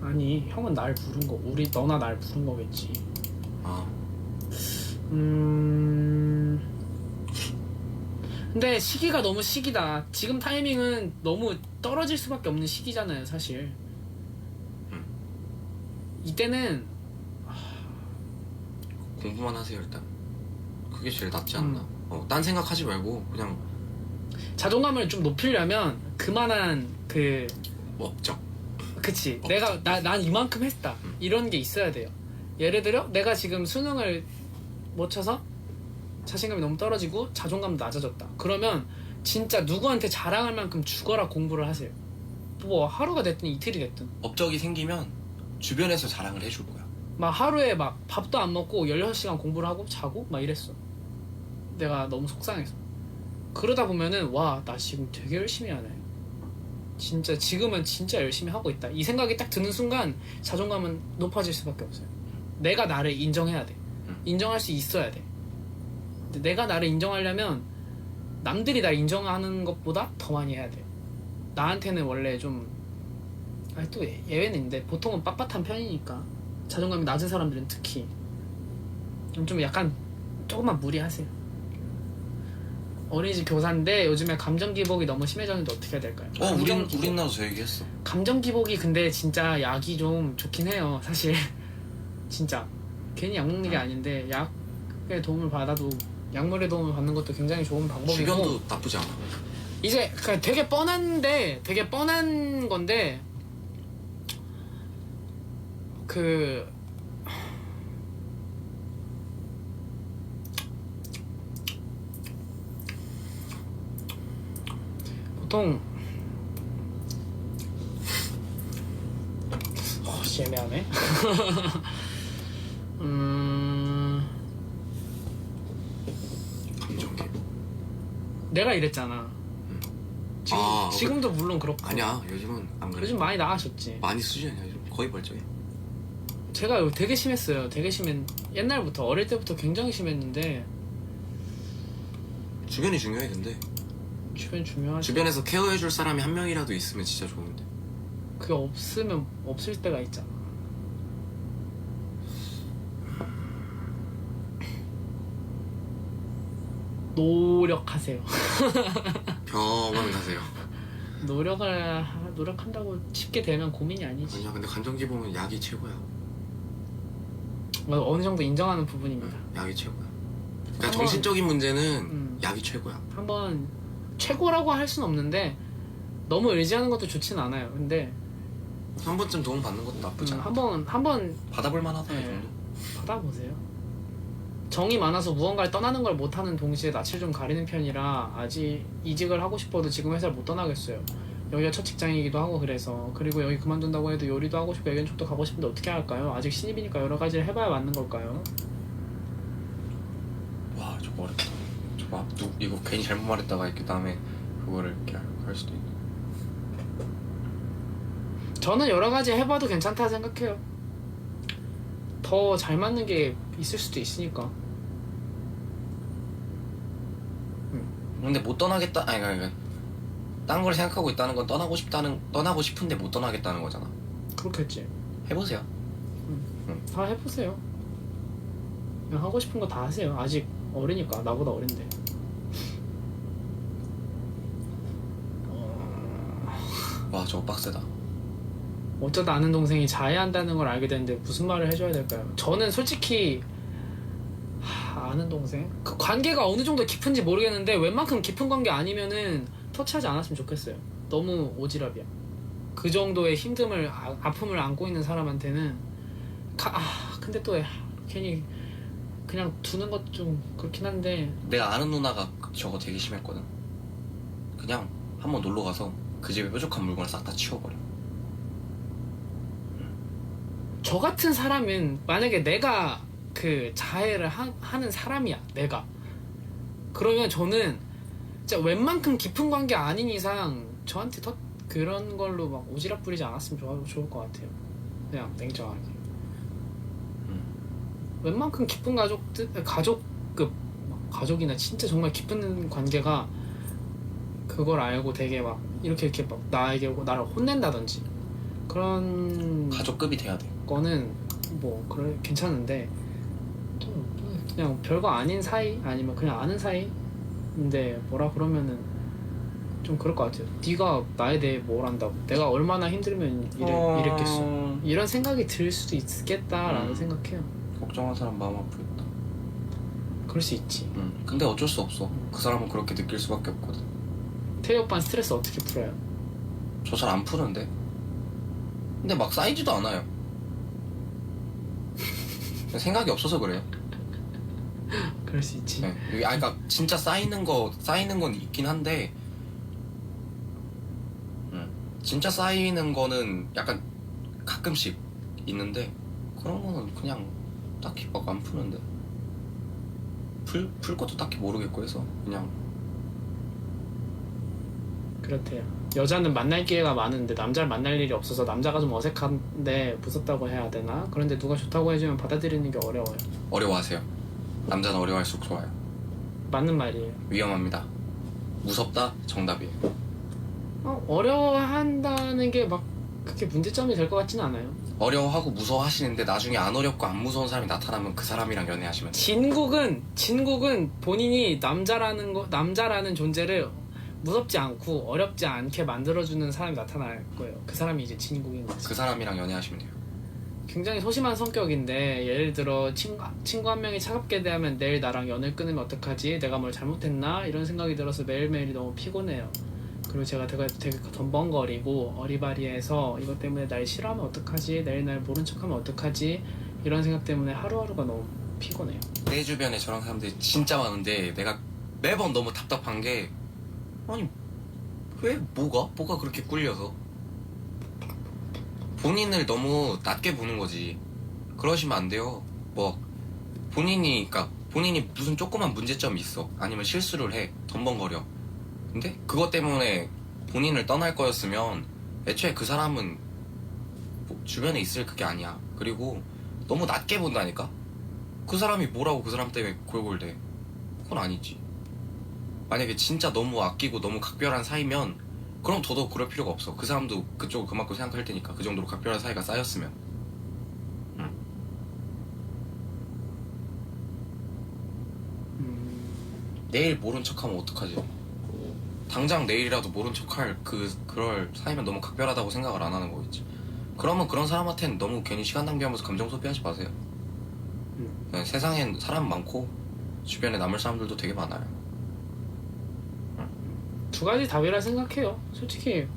아니 형은 날 부른 거 우리 너나 날 부른 거겠지. 아 근데 시기가 너무 시기다. 지금 타이밍은 너무 떨어질 수밖에 없는 시기잖아요 사실. 이때는 공부만 하세요 일단. 그게 제일 낫지 않나? 딴 생각하지 말고 그냥 자존감을 좀 높이려면 그만한 업적. 그치 난 이만큼 했다 이런 게 있어야 돼요. 예를 들어 내가 지금 수능을 못 쳐서 자신감이 너무 떨어지고 자존감도 낮아졌다. 그러면 진짜 누구한테 자랑할 만큼 죽어라 공부를 하세요. 뭐 하루가 됐든 이틀이 됐든 업적이 생기면 주변에서 자랑을 해줄 거야. 막 하루에 막 밥도 안 먹고 16시간 공부를 하고 자고 막 이랬어. 내가 너무 속상해서. 그러다 보면은 와 나 지금 되게 열심히 하네. 진짜 지금은 진짜 열심히 하고 있다 이 생각이 딱 드는 순간 자존감은 높아질 수밖에 없어요. 내가 나를 인정해야 돼. 인정할 수 있어야 돼. 근데 내가 나를 인정하려면 남들이 날 인정하는 것보다 더 많이 해야 돼. 나한테는 원래 좀 또 예외는 있는데 보통은 빳빳한 편이니까 자존감이 낮은 사람들은 특히 좀 약간 조금만 무리하세요. 어린이집 교사인데 요즘에 감정 기복이 너무 심해졌는데 어떻게 해야 될까요? 우리 나도 저 얘기했어. 감정 기복이 근데 진짜 약이 좀 좋긴 해요 사실. 진짜 괜히 약 먹는 게 아닌데 약의 도움을 받아도 약물의 도움을 받는 것도 굉장히 좋은 방법이고 주변도 나쁘지 않아. 이제 그러니까 되게 뻔한 건데 보통 애매하네. 감정계. 내가 이랬잖아. 지금도 물론 그렇고. 아니야 요즘은 안 그래. 요즘 많이 나아졌지. 많이 수준이 아니야 요즘 거의 멀쩡해. 제가 되게 심했어요. 되게 옛날부터 어릴 때부터 굉장히 심했는데 주변이 중요해. 근데 주변 중요하지. 주변에서 케어해줄 사람이 한 명이라도 있으면 진짜 좋은데. 그게 없으면 없을 때가 있잖아. 노력하세요. 병원 가세요. 노력한다고 쉽게 되면 고민이 아니지. 아니야, 근데 감정기 보면 약이 최고야. 어느 정도 인정하는 부분입니다. 약이 최고야. 그러니까 한번- 정신적인 문제는 음. 약이 최고야. 한번 최고라고 할 순 없는데 너무 의지하는 것도 좋진 않아요. 근데 한 번쯤 도움 받는 것도 나쁘지 않아. 한번 받아볼 만하다 이 네. 정도. 받아보세요. 정이 많아서 무언가를 떠나는 걸 못하는 동시에 낯을 좀 가리는 편이라 아직 이직을 하고 싶어도 지금 회사를 못 떠나겠어요. 여기가 첫 직장이기도 하고 그래서. 그리고 여기 그만둔다고 해도 요리도 하고 싶고 애견 쪽도 가고 싶은데 어떻게 할까요? 아직 신입이니까 여러 가지를 해봐야 맞는 걸까요? 와, 저거 어렵다. 저거 이거 괜히 잘못 말했다가 이렇게 다음에 그거를 이렇게 할 수도 있네. 저는 여러 가지 해봐도 괜찮다 생각해요. 더 잘 맞는 게 있을 수도 있으니까. 근데 못 떠나겠다. 아니, 딴 걸 생각하고 있다는 건 떠나고 싶은데 못 떠나겠다는 거잖아. 그렇겠지. 해보세요. 다 해보세요. 그냥 하고 싶은 거 다 하세요. 아직 어리니까. 나보다 어린데. 와, 저거 빡세다. 어쩌다 아는 동생이 자해한다는 걸 알게 됐는데 무슨 말을 해줘야 될까요? 저는 솔직히 아는 동생? 그 관계가 어느 정도 깊은지 모르겠는데 웬만큼 깊은 관계 아니면은 터치하지 않았으면 좋겠어요. 너무 오지랖이야. 그 정도의 힘듦을 아픔을 안고 있는 사람한테는 근데 또 괜히 그냥 두는 것 좀 그렇긴 한데. 내가 아는 누나가 저거 되게 심했거든. 그냥 한번 놀러 가서 그 집에 뾰족한 물건을 싹 다 치워버려. 저 같은 사람은 만약에 내가 그 자해를 하는 사람이야, 내가. 그러면 저는 진짜 웬만큼 깊은 관계 아닌 이상 저한테 그런 걸로 막 오지랖 부리지 않았으면 좋을 것 같아요. 그냥 냉정하게. 웬만큼 깊은 가족급 가족이나 진짜 정말 깊은 관계가 그걸 알고 되게 막 이렇게 막 나에게 나를 혼낸다든지 그런 가족급이 돼야 돼. 거는 뭐 그래 괜찮은데 또 그냥 별거 아닌 사이 아니면 그냥 아는 사이인데 뭐라 그러면은 좀 그럴 것 같아요. 네가 나에 대해 뭘 안다고? 내가 얼마나 힘들면 이랬겠어. 이런 생각이 들 수도 있겠다라는 생각해요. 걱정한 사람 마음 아프겠다. 그럴 수 있지. 근데 어쩔 수 없어. 그 사람은 그렇게 느낄 수밖에 없거든. 태희 오빠는 스트레스 어떻게 풀어요? 저 잘 안 푸는데. 근데 막 쌓이지도 않아요. 생각이 없어서 그래요. 그럴 수 있지. 네. 그러니까 진짜 쌓이는 건 있긴 한데, 진짜 쌓이는 거는 약간 가끔씩 있는데 그런 거는 그냥 딱히 막 안 푸는데 풀 것도 딱히 모르겠고 해서 그냥. 그렇대요. 여자는 만날 기회가 많은데 남자를 만날 일이 없어서 남자가 좀 어색한데 무섭다고 해야 되나? 그런데 누가 좋다고 해주면 받아들이는 게 어려워요. 어려워하세요. 남자는 어려워할수록 좋아요. 맞는 말이에요. 위험합니다. 무섭다 정답이에요. 어려워한다는 게 막 그게 문제점이 될 것 같지는 않아요. 어려워하고 무서워하시는데 나중에 안 어렵고 안 무서운 사람이 나타나면 그 사람이랑 연애하시면 돼요. 진국은 본인이 남자라는 존재를 무섭지 않고 어렵지 않게 만들어주는 사람이 나타날 거예요. 그 사람이 이제 진국인 거지. 그 사람이랑 연애하시면 돼요. 굉장히 소심한 성격인데 예를 들어 친구 한 명이 차갑게 대하면 내일 나랑 연을 끊으면 어떡하지? 내가 뭘 잘못했나? 이런 생각이 들어서 매일매일이 너무 피곤해요. 그리고 제가 되게 덤벙거리고 어리바리해서 이것 때문에 날 싫어하면 어떡하지? 내일 날 모른 척하면 어떡하지? 이런 생각 때문에 하루하루가 너무 피곤해요. 내 주변에 저런 사람들이 진짜 많은데 내가 매번 너무 답답한 게, 아니 왜 뭐가 그렇게 꿀려서 본인을 너무 낮게 보는 거지. 그러시면 안 돼요. 뭐 본인이 무슨 조그만 문제점이 있어, 아니면 실수를 해, 덤벙거려. 근데 그것 때문에 본인을 떠날 거였으면 애초에 그 사람은 주변에 있을 그게 아니야. 그리고 너무 낮게 본다니까? 그 사람이 뭐라고 그 사람 때문에 골골대. 그건 아니지. 만약에 진짜 너무 아끼고 너무 각별한 사이면 그럼 더더욱 그럴 필요가 없어. 그 사람도 그쪽을 그만큼 생각할 테니까. 그 정도로 각별한 사이가 쌓였으면. 내일 모른 척하면 어떡하지? 당장 내일이라도 모른 척할 그럴 사이면 너무 각별하다고 생각을 안 하는 거겠지. 그러면 그런 사람한테는 너무 괜히 시간 낭비하면서 감정 소비하지 마세요. 그냥 세상엔 사람 많고 주변에 남을 사람들도 되게 많아요. 두 가지 답이라 생각해요. 솔직히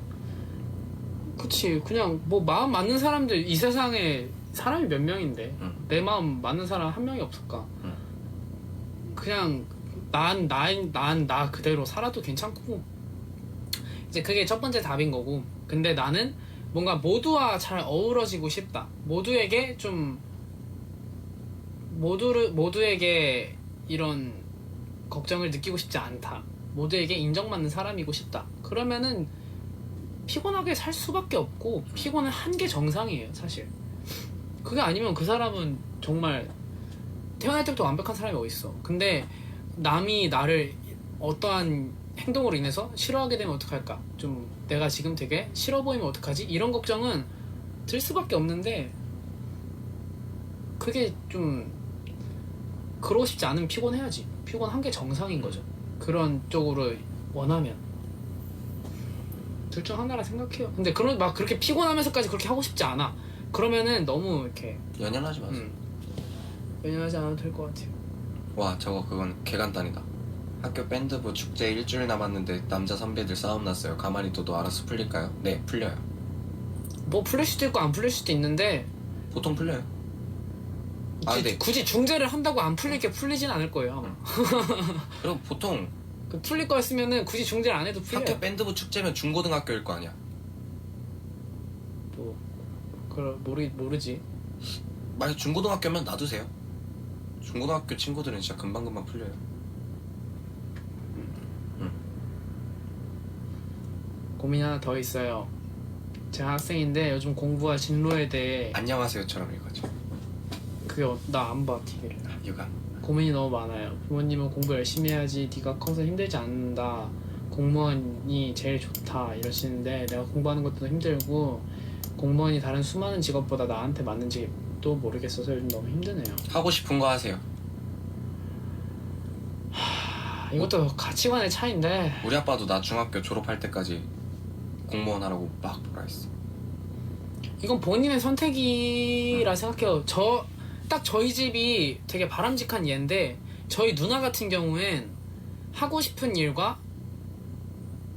그치 그냥 뭐 마음 맞는 사람들 이 세상에 사람이 몇 명인데 내 마음 맞는 사람 한 명이 없을까? 그냥 나 그대로 살아도 괜찮고 이제 그게 첫 번째 답인 거고 근데 나는 뭔가 모두와 잘 어우러지고 싶다. 모두에게 이런 걱정을 느끼고 싶지 않다. 모두에게 인정받는 사람이고 싶다. 그러면은 피곤하게 살 수밖에 없고 피곤은 한계 정상이에요 사실. 그게 아니면 그 사람은 정말 태어날 때부터 완벽한 사람이 어딨어. 근데 남이 나를 어떠한 행동으로 인해서 싫어하게 되면 어떡할까? 좀 내가 지금 되게 싫어 보이면 어떡하지? 이런 걱정은 들 수밖에 없는데 그게 좀 그러고 싶지 않으면 피곤해야지. 피곤한 게 정상인 거죠. 그런 쪽으로 원하면 둘 중 하나라 생각해요. 근데 막 그렇게 피곤하면서까지 그렇게 하고 싶지 않아. 그러면은 너무 이렇게 연연하지 마세요. 연연하지 않아도 될 것 같아요. 와 저거 그건 개간단이다. 학교 밴드부 축제 일주일 남았는데 남자 선배들 싸움 났어요. 가만히 둬도 알아서 풀릴까요? 네 풀려요. 뭐 풀릴 수도 있고 안 풀릴 수도 있는데 보통 풀려요. 근데 굳이 중재를 한다고 안 풀리게 풀리진 않을 거예요. 그리고 보통 풀릴 거였으면은 굳이 중재를 안 해도 풀려요. 학교 밴드부 축제면 중고등학교일 거 아니야. 뭐 모르지. 만약 중고등학교면 놔두세요. 중고등학교 친구들은 진짜 금방금방 풀려요. 고민 하나 더 있어요. 제가 학생인데 요즘 공부와 진로에 대해 안녕하세요처럼 읽어줘. 그게 나 안 봐 TV를. 유감. 고민이 너무 많아요. 부모님은 공부 열심히 해야지 네가 커서 힘들지 않는다. 공무원이 제일 좋다 이러시는데 내가 공부하는 것도 힘들고 공무원이 다른 수많은 직업보다 나한테 맞는지도 모르겠어서 요즘 너무 힘드네요. 하고 싶은 거 하세요. 이것도 가치관의 차이인데 우리 아빠도 나 중학교 졸업할 때까지 공무원 하라고 막 뭐라 했어. 이건 본인의 선택이라 생각해요. 딱 저희 집이 되게 바람직한 예인데 저희 누나 같은 경우엔 하고 싶은 일과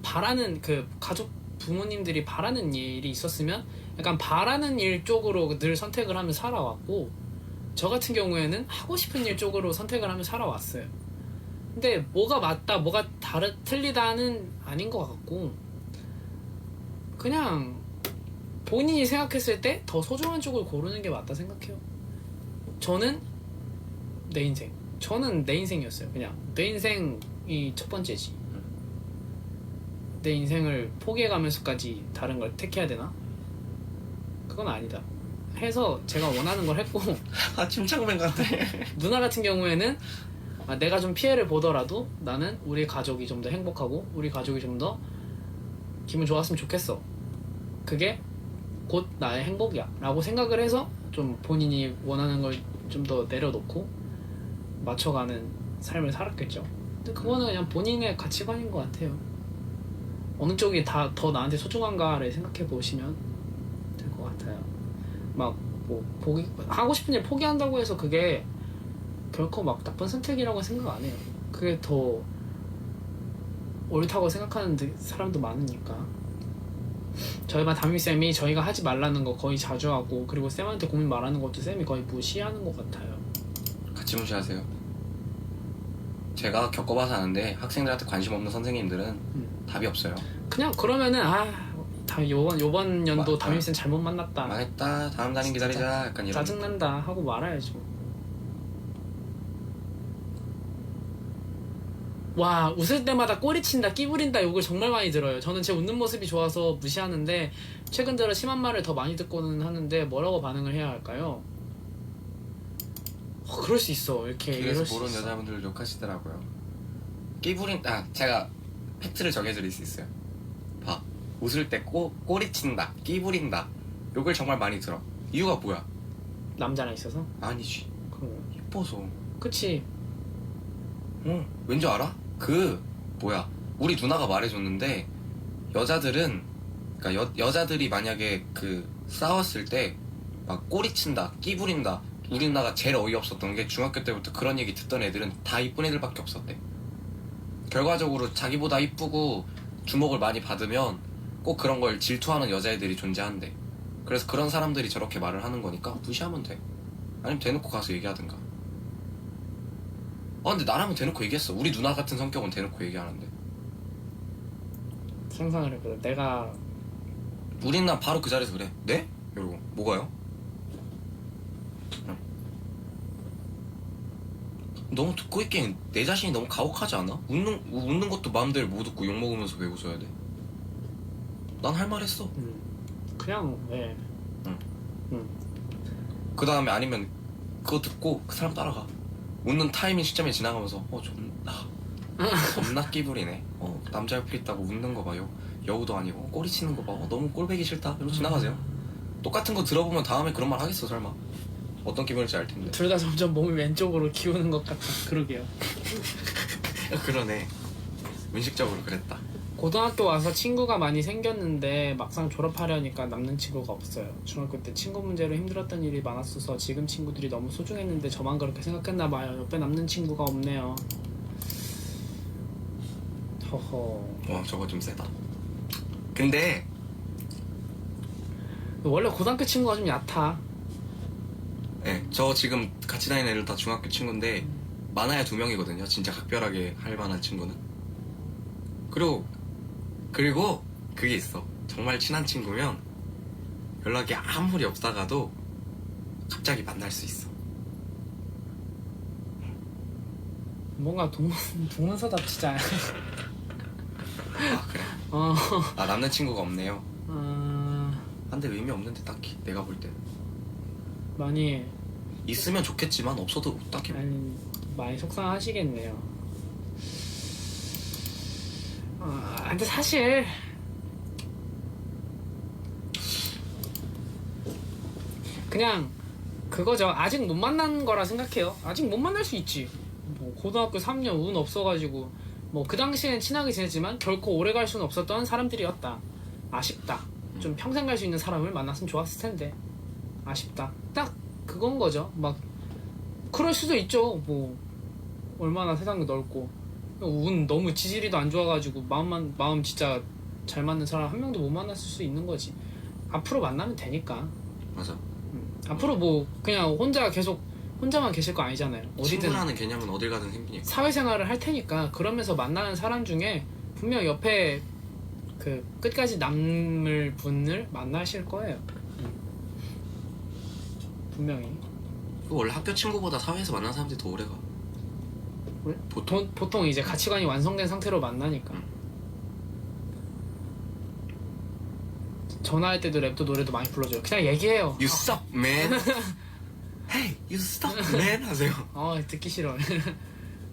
바라는 그 가족 부모님들이 바라는 일이 있었으면 약간 바라는 일 쪽으로 늘 선택을 하며 살아왔고 저 같은 경우에는 하고 싶은 일 쪽으로 선택을 하며 살아왔어요. 근데 뭐가 맞다 뭐가 틀리다는 아닌 것 같고 그냥 본인이 생각했을 때 더 소중한 쪽을 고르는 게 맞다 생각해요. 저는 내 인생이었어요. 그냥 내 인생이 첫 번째지. 내 인생을 포기해가면서까지 다른 걸 택해야 되나? 그건 아니다 해서 제가 원하는 걸 했고 아 침착맨 같아. 누나 같은 경우에는 내가 좀 피해를 보더라도 나는 우리 가족이 좀 더 행복하고 우리 가족이 좀 더 기분 좋았으면 좋겠어. 그게 곧 나의 행복이야 라고 생각을 해서 좀 본인이 원하는 걸 좀 더 내려놓고 맞춰가는 삶을 살았겠죠. 근데 그거는 그냥 본인의 가치관인 것 같아요. 어느 쪽이 더 나한테 소중한가를 생각해 보시면 될 것 같아요. 막 뭐 하고 싶은 일 포기한다고 해서 그게 결코 막 나쁜 선택이라고 생각 안 해요. 그게 더 옳다고 생각하는 사람도 많으니까. 저희 반 담임쌤이 저희가 하지 말라는 거 거의 자주 하고 그리고 쌤한테 고민 말하는 것도 쌤이 거의 무시하는 것 같아요. 같이 무시하세요. 제가 겪어봐서 아는데 학생들한테 관심 없는 선생님들은 답이 없어요. 그냥 그러면은 요번 연도 담임쌤 잘못 만났다. 망했다. 다음 달인 기다리자. 약간 이런. 짜증난다 하고 말아야죠. 와 웃을 때마다 꼬리친다 끼부린다 욕을 정말 많이 들어요. 저는 제 웃는 모습이 좋아서 무시하는데 최근 들어 심한 말을 더 많이 듣고는 하는데 뭐라고 반응을 해야 할까요? 그럴 수 있어. 이렇게 길에서 이럴 수 보는 있어. 여자분들 욕하시더라고요. 끼부린 제가 팩트를 정해드릴 수 있어요. 봐, 웃을 때 꼬리 친다, 끼부린다. 욕을 정말 많이 들어. 이유가 뭐야? 남자나 있어서? 아니지, 그럼 예뻐서. 그치. 왠지 알아? 우리 누나가 말해줬는데 여자들은 그러니까 여자들이 만약에 싸웠을 때 막 꼬리 친다, 끼 부린다. 우리 누나가 제일 어이없었던 게 중학교 때부터 그런 얘기 듣던 애들은 다 이쁜 애들밖에 없었대. 결과적으로 자기보다 이쁘고 주목을 많이 받으면 꼭 그런 걸 질투하는 여자애들이 존재한대. 그래서 그런 사람들이 저렇게 말을 하는 거니까 무시하면 돼. 아니면 대놓고 가서 얘기하든가. 근데 나라면 대놓고 얘기했어. 우리 누나 같은 성격은 대놓고 얘기하는데. 상상을 해보자. 내가 우리 누나 바로 그 자리에서 그래. 네? 이러고 뭐가요? 응. 너무 듣고 있기엔 내 자신이 너무 가혹하지 않아? 웃는 것도 마음대로 못 웃고 욕먹으면서 왜 웃어야 돼? 난 할 말 했어. 그냥 왜? 그 다음에 아니면 그거 듣고 그 사람 따라가. 웃는 타이밍 시점이 지나가면서 겁나 끼부리네. 남자 옆에 있다고 웃는 거 봐요. 여우도 아니고 꼬리 치는 거 봐. 너무 꼴배기 싫다. 이러고 지나가세요. 똑같은 거 들어보면 다음에 그런 말 하겠어 설마. 어떤 기분일지 알 텐데. 둘 다 점점 몸이 왼쪽으로 기우는 것 같아. 그러게요. 그러네. 의식적으로 그랬다. 고등학교 와서 친구가 많이 생겼는데 막상 졸업하려니까 남는 친구가 없어요. 중학교 때 친구 문제로 힘들었던 일이 많았어서 지금 친구들이 너무 소중했는데 저만 그렇게 생각했나 봐요. 옆에 남는 친구가 없네요. 허허. 저거 좀 세다. 근데 원래 고등학교 친구가 좀 얕아. 네, 저 지금 같이 다니는 애들 다 중학교 친구인데 많아야 2명이거든요. 진짜 각별하게 할 만한 친구는. 그리고 그게 있어. 정말 친한 친구면 연락이 아무리 없다가도 갑자기 만날 수 있어. 뭔가 동문서답지자. 그래? 어. 남는 친구가 없네요. 근데 의미 없는데 딱히 내가 볼 때. 많이 있으면 좋겠지만 없어도 딱히. 많이 속상하시겠네요. 근데 사실 그냥 그거죠. 아직 못 만난 거라 생각해요. 아직 못 만날 수 있지. 뭐 고등학교 3년 운 없어가지고 뭐 그 당시엔 친하게 지냈지만 결코 오래 갈 수는 없었던 사람들이었다. 아쉽다. 좀 평생 갈 수 있는 사람을 만났으면 좋았을 텐데 아쉽다. 딱 그건 거죠. 막 그럴 수도 있죠. 뭐 얼마나 세상이 넓고 운 너무 지지리도 안 좋아가지고 마음 진짜 잘 맞는 사람 한 명도 못 만났을 수 있는 거지. 앞으로 만나면 되니까. 맞아. 앞으로 뭐 그냥 혼자만 계실 거 아니잖아요. 어디든 친구라는 개념은 어딜 가든 생기니까. 사회생활을 할 테니까 그러면서 만나는 사람 중에 분명 옆에 그 끝까지 남을 분을 만나실 거예요. 분명히. 원래 학교 친구보다 사회에서 만난 사람들이 더 오래 가. 그래? 보통. 보통 이제 가치관이 완성된 상태로 만나니까. 전화할 때도 랩도 노래도 많이 불러줘요. 그냥 얘기해요. You suck, man. Hey, you suck, man. 하세요. 듣기 싫어.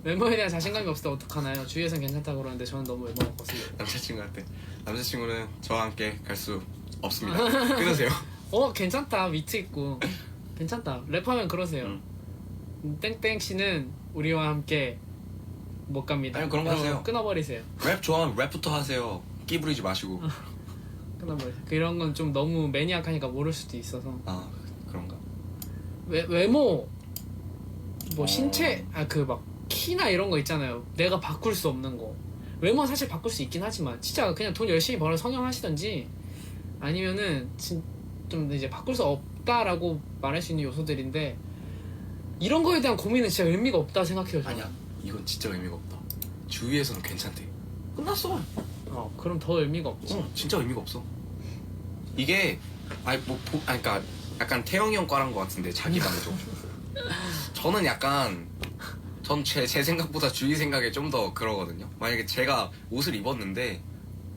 외모에 대한 자신감이 없을 때 어떡하나요? 주위에선 괜찮다고 그러는데 저는 너무 외모가 없거든요. 남자친구한테 남자친구는 저와 함께 갈 수 없습니다. 끊으세요. 괜찮다. 위트 있고 괜찮다. 랩하면 그러세요. 땡땡 씨는 우리와 함께 못 갑니다. 아니, 그런 거 하세요. 끊어버리세요. 랩 좋아하면 랩부터 하세요. 끼 부리지 마시고. 끊어버리세요. 이런 건 좀 너무 매니악하니까 모를 수도 있어서. 그런가? 외모 뭐 신체 그 막 키나 이런 거 있잖아요. 내가 바꿀 수 없는 거. 외모는 사실 바꿀 수 있긴 하지만 진짜 그냥 돈 열심히 벌어 성형하시던지 아니면은 좀 이제 바꿀 수 없다라고 말할 수 있는 요소들인데 이런 거에 대한 고민은 진짜 의미가 없다 생각해요. 저는. 아니야, 이건 진짜 의미가 없다. 주위에서는 괜찮대. 끝났어. 그럼 더 의미가 없지. 진짜 의미가 없어. 이게 그러니까 약간 태영이 형 과란 것 같은데 자기 방송. 저는 약간 제 생각보다 주위 생각에 좀 더 그러거든요. 만약에 제가 옷을 입었는데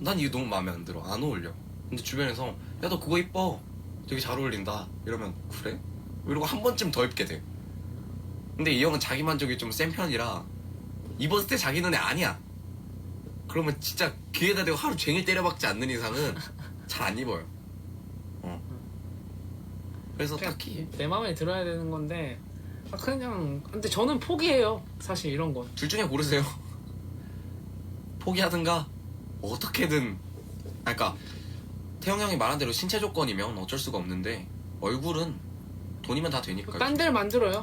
난 이게 너무 마음에 안 들어, 안 어울려. 근데 주변에서 야 너 그거 이뻐, 되게 잘 어울린다 이러면 그래? 이러고 한 번쯤 더 입게 돼. 근데 이 형은 자기 만족이 좀 센 편이라 입었을 때 자기 눈에 아니야. 그러면 진짜 귀에다 대고 하루 종일 때려박지 않는 이상은 잘 안 입어요. 그래서 그냥 딱히 내 마음에 들어야 되는 건데 그냥 근데 저는 포기해요. 사실 이런 건. 둘 중에 고르세요. 포기하든가 어떻게든. 그러니까 태영 형이 말한 대로 신체 조건이면 어쩔 수가 없는데 얼굴은 돈이면 다 되니까. 딴 데를 만들어요.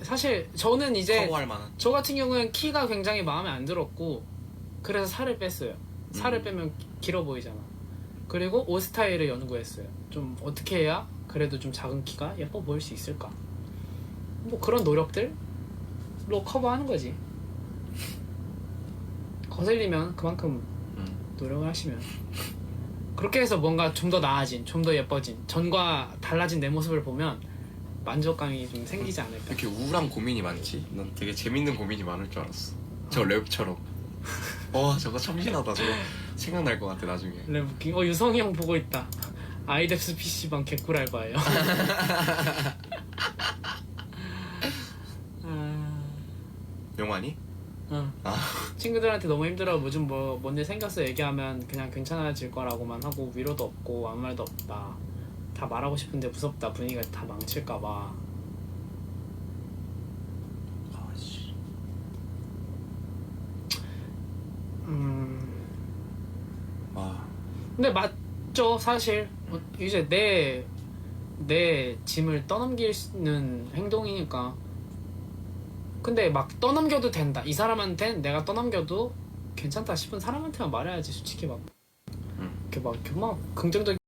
사실 저는 이제 커버할 만한. 저 같은 경우는 키가 굉장히 마음에 안 들었고 그래서 살을 뺐어요. 살을 빼면 길어 보이잖아. 그리고 옷 스타일을 연구했어요. 좀 어떻게 해야 그래도 좀 작은 키가 예뻐 보일 수 있을까? 뭐 그런 노력들로 커버하는 거지. 거슬리면 그만큼 노력을 하시면 그렇게 해서 뭔가 좀 더 나아진, 좀 더 예뻐진, 전과 달라진 내 모습을 보면 만족감이 좀 생기지 않을까. 이렇게 우울한 고민이 많지? 난 되게 재밌는 고민이 많을 줄 알았어. 저 랩처럼. 저거 참신하다. 저거 생각날 것 같아 나중에. 랩부킹. 유성이 형 보고 있다. 아이뎁스 PC방 개꿀 알바예요. 영환이? 응. 친구들한테 너무 힘들어 요즘 뭔 일 생겼어 얘기하면 그냥 괜찮아질 거라고만 하고 위로도 없고 아무 말도 없다. 다 말하고 싶은데 무섭다. 분위기가 다 망칠까봐. 아씨. 근데 맞죠 사실. 이제 내 짐을 떠넘기는 행동이니까. 근데 막 떠넘겨도 된다. 이 사람한텐 내가 떠넘겨도 괜찮다 싶은 사람한테만 말해야지. 솔직히 막 이렇게 막 긍정적인